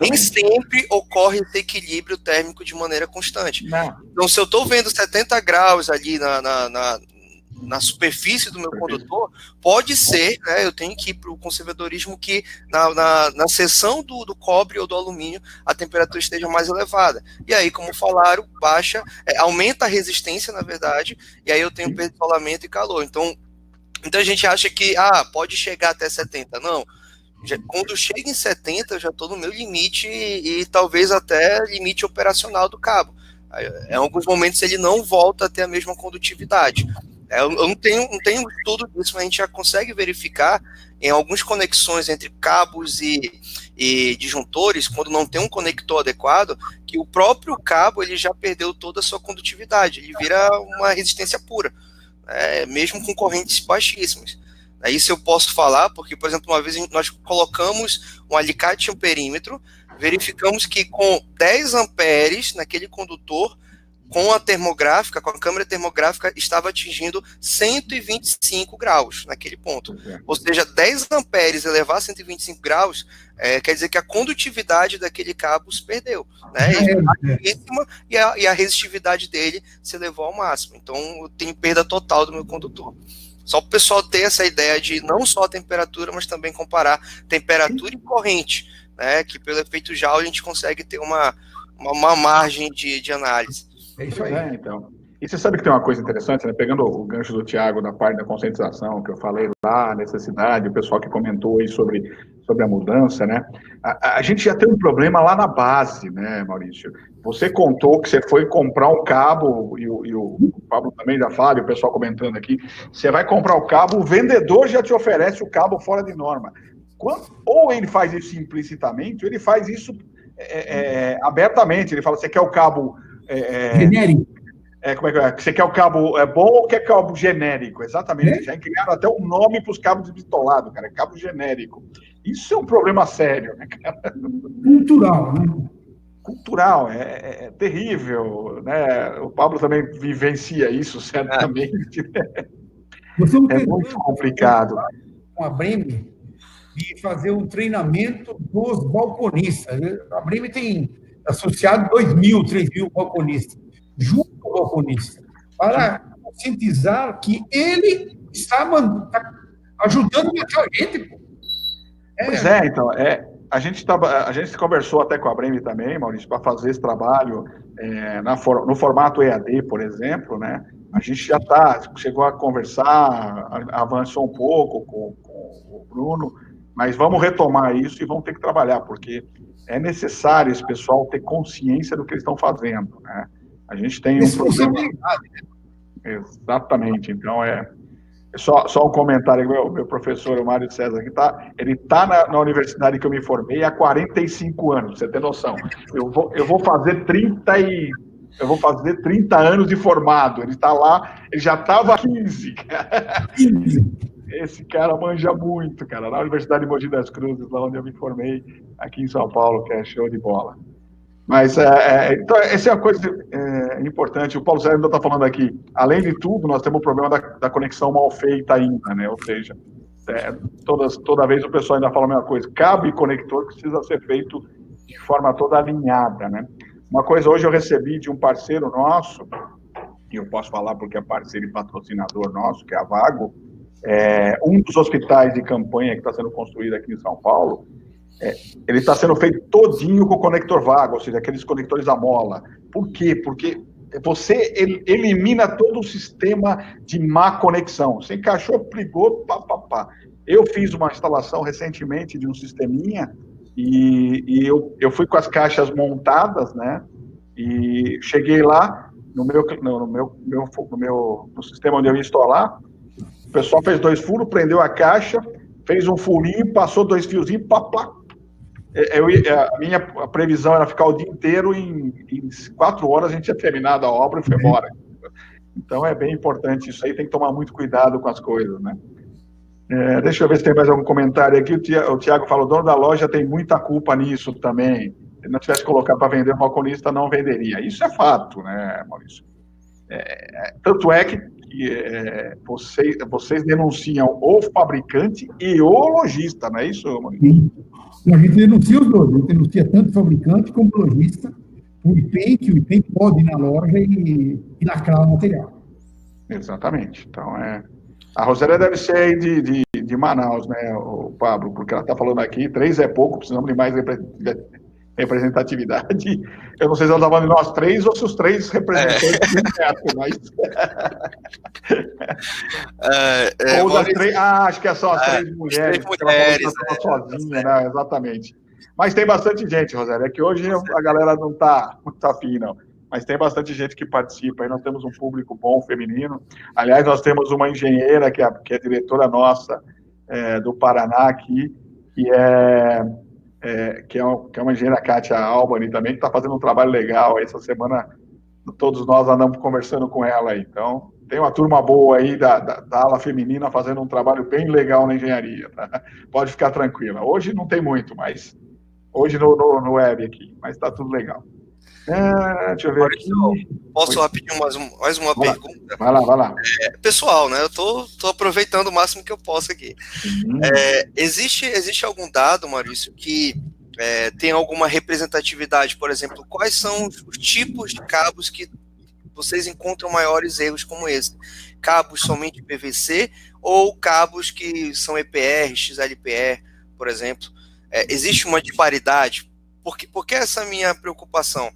Nem sempre ocorre esse equilíbrio térmico de maneira constante. Não. Então, se eu estou vendo 70 graus ali na superfície do meu condutor, pode ser, né, eu tenho que ir para o conservadorismo que na seção do cobre ou do alumínio a temperatura esteja mais elevada. E aí, como falaram, aumenta a resistência, na verdade, e aí eu tenho perda de isolamento e calor. Então, muita gente acha que pode chegar até 70. Não. Quando chega em 70, eu já estou no meu limite e talvez até limite operacional do cabo. Em alguns momentos ele não volta a ter a mesma condutividade. Eu não tenho estudo disso, mas a gente já consegue verificar em algumas conexões entre cabos e disjuntores, quando não tem um conector adequado, que o próprio cabo ele já perdeu toda a sua condutividade, ele vira uma resistência pura. Mesmo com correntes baixíssimas. Isso eu posso falar, porque, por exemplo, uma vez nós colocamos um alicate em um perímetro, verificamos que com 10 amperes naquele condutor, com a câmera termográfica, estava atingindo 125 graus naquele ponto. Ou seja, 10 amperes elevar a 125 graus, quer dizer que a condutividade daquele cabo se perdeu. Né? E a resistividade dele se elevou ao máximo. Então, eu tenho perda total do meu condutor. Só para o pessoal ter essa ideia de não só a temperatura, mas também comparar temperatura e corrente, né? Que pelo efeito Joule a gente consegue ter uma margem de análise. É isso aí, então. E você sabe que tem uma coisa interessante, né? Pegando o gancho do Tiago da parte da conscientização, que eu falei lá, a necessidade, o pessoal que comentou aí sobre a mudança, né? A gente já tem um problema lá na base, né, Maurício? Você contou que você foi comprar um cabo, e o Pablo também já fala, e o pessoal comentando aqui, você vai comprar o cabo, o vendedor já te oferece o cabo fora de norma. Ou ele faz isso implicitamente, ou ele faz isso abertamente, ele fala, você quer o cabo... genérico. como é que é? Você quer o cabo bom ou quer cabo genérico? Exatamente. Já criaram até um nome para os cabos desbitolados, cara. Cabo genérico. Isso é um problema sério, né, cara? Cultural, né? Cultural, é terrível, né? O Pablo também vivencia isso, certamente. Você não É muito complicado. Com a Breme de fazer um treinamento dos balconistas. A Breme tem associado 2.000, 3.000 balconistas, junto ao balconista, para conscientizar que ele está ajudando a matar a gente. Pô. Pois é, então, a gente conversou até com a Breme também, Maurício, para fazer esse trabalho no formato EAD, por exemplo, né? A gente já chegou a conversar, avançou um pouco com o Bruno, mas vamos retomar isso e vamos ter que trabalhar, porque é necessário esse pessoal ter consciência do que eles estão fazendo, né? A gente tem um problema... Exatamente, então só um comentário, meu professor, o Mário César, ele está na universidade que eu me formei há 45 anos, pra você ter noção. Eu vou fazer 30 anos de formado, ele está lá, ele já estava 15. Esse cara manja muito, cara, na Universidade de Mogi das Cruzes, lá onde eu me formei, aqui em São Paulo, que é show de bola. Mas, então, essa é uma coisa importante. O Paulo Sérgio ainda está falando aqui. Além de tudo, nós temos o problema da conexão mal feita ainda, né? Ou seja, toda vez o pessoal ainda fala a mesma coisa. Cabo e conector precisa ser feito de forma toda alinhada, né? Uma coisa, hoje eu recebi de um parceiro nosso, e eu posso falar porque é parceiro e patrocinador nosso, que é a Vago, um dos hospitais de campanha que está sendo construído aqui em São Paulo, ele está sendo feito todinho com o conector Vago, ou seja, aqueles conectores à mola. Por quê? Porque você elimina todo o sistema de má conexão. Você encaixou, ligou, pá. Eu fiz uma instalação recentemente de um sisteminha e eu fui com as caixas montadas, né? E cheguei lá no sistema onde eu ia instalar, o pessoal fez 2 furos, prendeu a caixa, fez um furinho, passou 2 fiozinhos, pá. A minha previsão era ficar o dia inteiro, em 4 horas a gente tinha terminado a obra e foi embora. Então é bem importante isso aí, tem que tomar muito cuidado com as coisas, né? Deixa eu ver se tem mais algum comentário aqui. O Tiago falou, o dono da loja tem muita culpa nisso também. Se ele não tivesse colocado para vender, o balconista não venderia. Isso é fato, né, Maurício? Tanto é que vocês denunciam o fabricante e o lojista, não é isso, Maurício? Sim. A gente denuncia os dois, a gente denuncia tanto o fabricante como o lojista, o IPEM pode ir na loja e lacrar o material. Exatamente. Então, a Rosélia deve ser aí de Manaus, né, o Pablo, porque ela está falando aqui, 3 é pouco, precisamos de mais representatividade. Eu não sei se ela está falando de nós 3 ou se os 3 representantes do neto, mas... ou das 3... acho que são as 3 mulheres, porque ela falou sozinha, né? Exatamente. Mas tem bastante gente, Rosélia, é que hoje a galera não está muito afim, não. Mas tem bastante gente que participa, aí nós temos um público bom, feminino. Aliás, nós temos uma engenheira, que é diretora nossa do Paraná aqui, que é uma engenheira, Kátia Albani, também, que está fazendo um trabalho legal. Essa semana, todos nós andamos conversando com ela aí. Então, tem uma turma boa aí da ala feminina fazendo um trabalho bem legal na engenharia. Tá? Pode ficar tranquila. Hoje não tem muito, mas hoje no web aqui, mas está tudo legal. Deixa eu ver aqui. Posso rapidinho mais uma pergunta? Vai lá. Pessoal, né? Eu tô aproveitando o máximo que eu posso aqui. Existe algum dado, Maurício, que tem alguma representatividade? Por exemplo, quais são os tipos de cabos que vocês encontram maiores erros como esse? Cabos somente PVC ou cabos que são EPR, XLPR, por exemplo? Existe uma disparidade? Por que essa minha preocupação?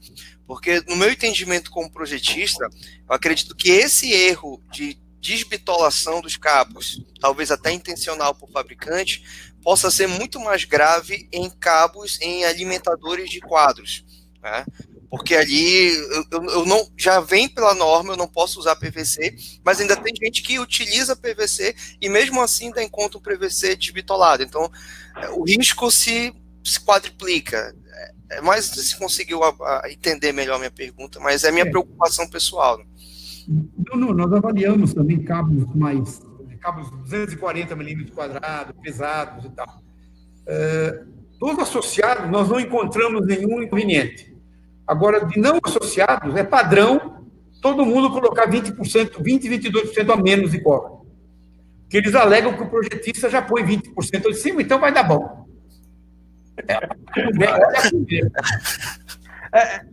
Porque, no meu entendimento como projetista, eu acredito que esse erro de desbitolação dos cabos, talvez até intencional por fabricante, possa ser muito mais grave em cabos em alimentadores de quadros, né? Porque ali eu não, já vem pela norma, eu não posso usar PVC, mas ainda tem gente que utiliza PVC e mesmo assim ainda encontra o PVC desbitolado. Então, o risco se quadriplica. Mas se conseguiu entender melhor a minha pergunta, mas é minha preocupação pessoal. Não, nós avaliamos também cabos 240 milímetros quadrados, pesados e tal. Dos associados, nós não encontramos nenhum inconveniente. Agora, de não associados, é padrão todo mundo colocar 20%, 22% a menos de cobre. Porque eles alegam que o projetista já põe 20% de cima, então vai dar bom.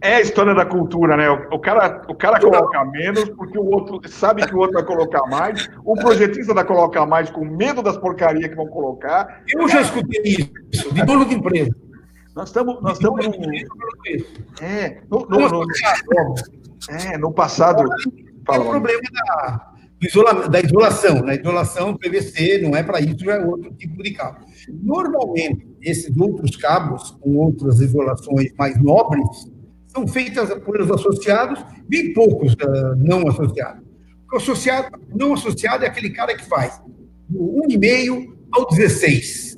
É a história da cultura, né? O cara coloca menos porque o outro sabe que o outro vai colocar mais. O projetista vai colocar mais com medo das porcarias que vão colocar. Eu já escutei isso, de dono de empresa. Nós estamos no passado. Tem o problema da isolação. Na isolação, PVC não é para isso, já é outro tipo de cabo. Normalmente, esses outros cabos, com outras isolações mais nobres, são feitas por os associados, bem poucos não associados. O não associado é aquele cara que faz do 1,5 ao 16.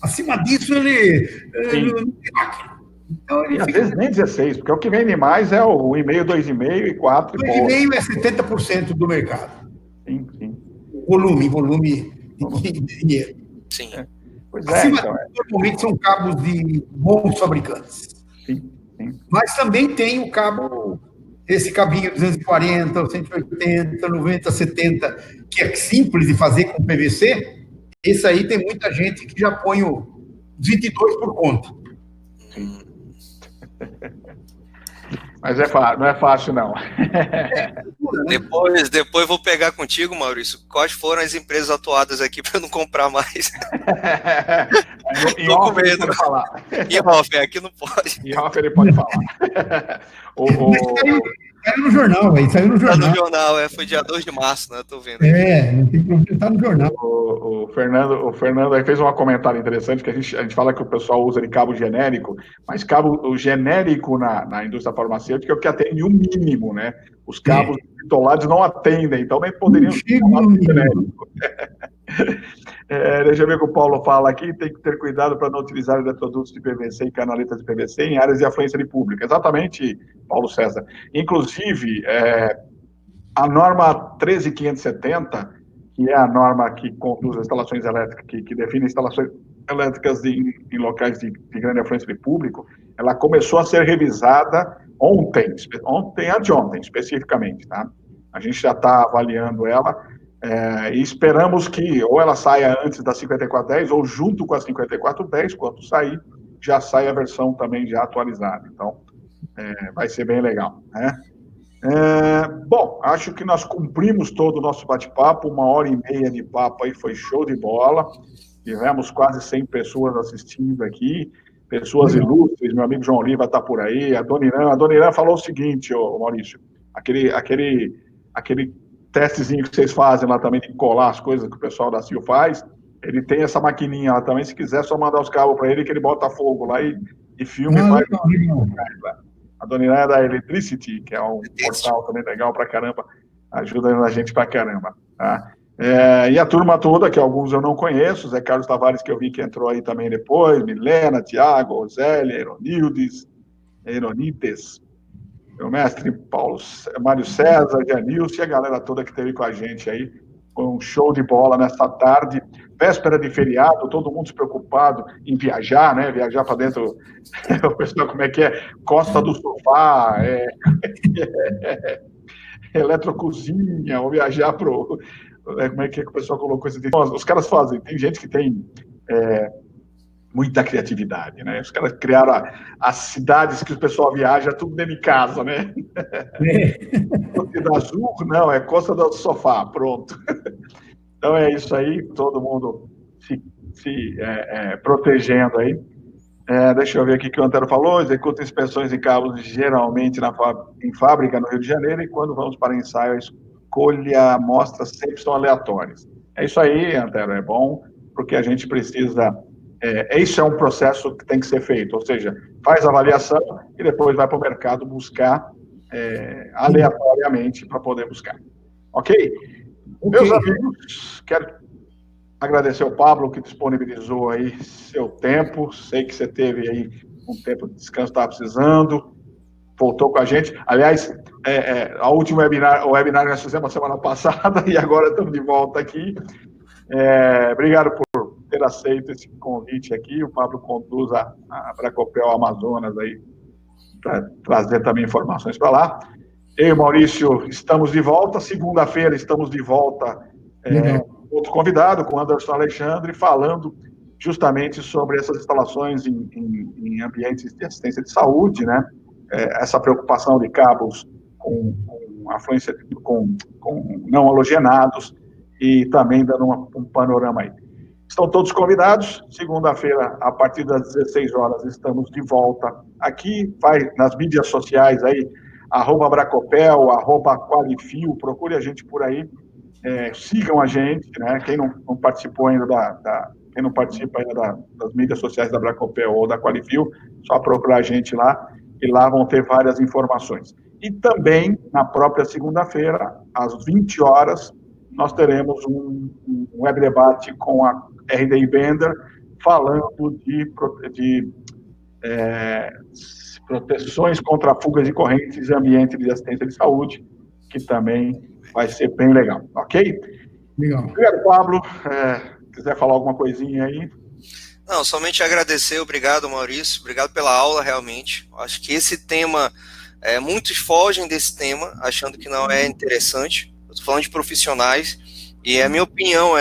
Acima disso, ele não tem máquina. Então, às vezes nem 16, porque o que vende mais é o 1,5, 2,5 e 4. 2,5 é 70% do mercado. Sim. Volume de dinheiro. Sim. Pois Acima disso, normalmente são cabos de bons fabricantes. Sim. Mas também tem o cabo, esse cabinho 240, 180, 90, 70, que é simples de fazer com PVC. Esse aí tem muita gente que já põe o 22 por conta. Mas não é fácil, não. Depois vou pegar contigo, Maurício. Quais foram as empresas atuadas aqui para eu não comprar mais? Em off ele pode falar. Em off, aqui não pode. Em off ele pode falar. Saiu no jornal, aí saiu no jornal. Tá no jornal, foi dia 2 de março, né? Eu tô vendo. Não tem problema, tá no jornal. O Fernando aí fez um comentário interessante, que a gente fala que o pessoal usa de cabo genérico, mas cabo genérico na indústria farmacêutica é o que atende o mínimo, né? Os cabos bitolados não atendem, então nem poderiam ser genérico. Deixa eu ver o que o Paulo fala aqui, tem que ter cuidado para não utilizar eletrodutos de PVC e canaletas de PVC em áreas de afluência de público. Exatamente, Paulo César. Inclusive, a norma 13570, que é a norma que conduz as instalações elétricas, que define instalações elétricas em locais de grande afluência de público, ela começou a ser revisada anteontem especificamente, tá? A gente já está avaliando ela, e esperamos que ou ela saia antes da 5410 ou junto com a 5410, quando sair, já sai a versão também já atualizada. Então, vai ser bem legal, né? Bom, acho que nós cumprimos todo o nosso bate-papo, 1h30 de papo aí, foi show de bola. Tivemos quase 100 pessoas assistindo aqui, pessoas ilustres, meu amigo João Oliva está por aí, a Dona Irã falou o seguinte, Maurício, aquele testezinho que vocês fazem lá também de colar as coisas que o pessoal da CIO faz, ele tem essa maquininha lá também, se quiser só mandar os cabos para ele, que ele bota fogo lá e filma e faz. A Dona Irã é da Electricity, que é um portal também legal pra caramba, ajuda a gente pra caramba, tá? E a turma toda, que alguns eu não conheço, Zé Carlos Tavares, que eu vi que entrou aí também depois, Milena, Tiago, Rosélia, Eronites, meu mestre Paulo, Mário César, Janilson e a galera toda que esteve com a gente aí. Foi um show de bola nessa tarde, véspera de feriado, todo mundo se preocupado em viajar, né? Viajar para dentro, o pessoal, como é que é? Costa do sofá, eletrocozinha, ou viajar para como é que o pessoal colocou isso? Os caras fazem, tem gente que tem muita criatividade, né? Os caras criaram as cidades que o pessoal viaja, tudo dentro de casa, né? Costa do Azul, não, é Costa do Sofá, pronto. Então é isso aí, todo mundo se protegendo aí. Deixa eu ver aqui o que o Antero falou, executa inspeções em cabos geralmente em fábrica no Rio de Janeiro, e quando vamos para ensaio, a escolha amostras sempre são aleatórias. É isso aí, Antero, é bom, porque a gente precisa... Isso é um processo que tem que ser feito, ou seja, faz a avaliação e depois vai para o mercado buscar aleatoriamente para poder buscar. Ok? Meus amigos, quero agradecer ao Pablo que disponibilizou aí seu tempo, sei que você teve aí um tempo de descanso, estava precisando, voltou com a gente. Aliás, a última webinar nós fizemos semana passada e agora estamos de volta aqui. Obrigado por ter aceito esse convite aqui. O Pablo conduz a Bracopel Amazonas aí para trazer também informações para lá. Eu e o Maurício estamos de volta. Segunda-feira estamos de volta com outro convidado, com o Anderson Alexandre, falando justamente sobre essas instalações em ambientes de assistência de saúde, né? Essa preocupação de cabos com afluência, com não halogenados, e também dando um panorama aí. Estão todos convidados. Segunda-feira, a partir das 16 horas, estamos de volta aqui. Vai nas mídias sociais aí, @Bracopel, @Qualifio, procure a gente por aí. Sigam a gente, né? Quem não participou ainda quem não participa ainda das mídias sociais da Bracopel ou da Qualifio, só procurar a gente lá, e lá vão ter várias informações. E também, na própria segunda-feira, às 20 horas, nós teremos um web debate com a RDI Bender, falando de proteções contra fugas de correntes e ambiente de assistência de saúde, que também vai ser bem legal, ok? Legal. Obrigado, Pablo. Quiser falar alguma coisinha aí? Não, somente agradecer, obrigado, Maurício, obrigado pela aula, realmente. Acho que esse tema, muitos fogem desse tema, achando que não é interessante. Eu estou falando de profissionais, e a minha opinião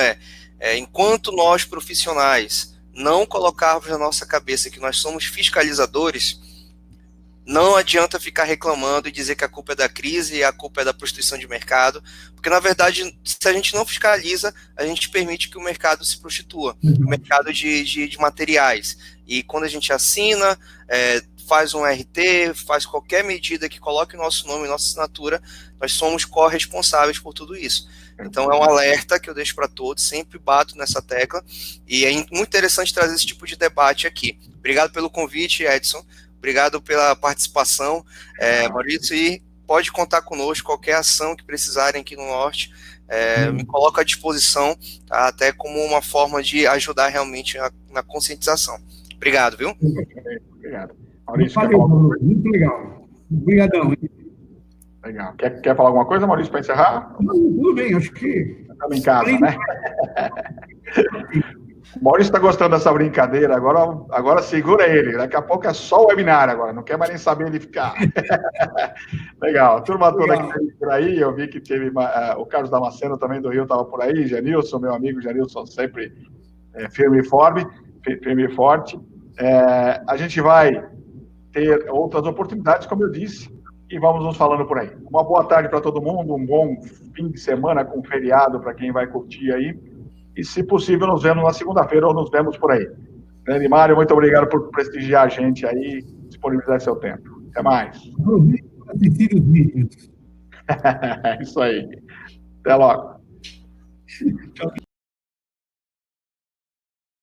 enquanto nós, profissionais, não colocarmos na nossa cabeça que nós somos fiscalizadores, não adianta ficar reclamando e dizer que a culpa é da crise e a culpa é da prostituição de mercado, porque, na verdade, se a gente não fiscaliza, a gente permite que o mercado se prostitua, o mercado de materiais. E quando a gente assina, faz um RT, faz qualquer medida que coloque o nosso nome e nossa assinatura, nós somos corresponsáveis por tudo isso. Então, é um alerta que eu deixo para todos, sempre bato nessa tecla, e é muito interessante trazer esse tipo de debate aqui. Obrigado pelo convite, Edson. Obrigado pela participação, Maurício, e pode contar conosco, qualquer ação que precisarem aqui no Norte, me coloco à disposição, tá? Até como uma forma de ajudar realmente na conscientização. Obrigado, viu? Obrigado. Maurício, valeu, muito legal. Obrigadão. Legal. Quer falar alguma coisa, Maurício, para encerrar? Não, tudo bem, acho que... Estamos em casa, né? O Maurício está gostando dessa brincadeira, agora segura ele, daqui a pouco é só o webinar agora, não quer mais nem saber ele ficar. Legal, a turma toda que esteve por aí, eu vi que teve o Carlos Damasceno também do Rio estava por aí, Janilson, meu amigo Janilson, sempre firme e forte. A gente vai ter outras oportunidades, como eu disse, e vamos nos falando por aí. Uma boa tarde para todo mundo, um bom fim de semana com feriado para quem vai curtir aí. E, se possível, nos vemos na segunda-feira ou nos vemos por aí. Grande Mário, muito obrigado por prestigiar a gente aí, disponibilizar seu tempo. Até mais. Assistir os vídeos. Isso aí. Até logo.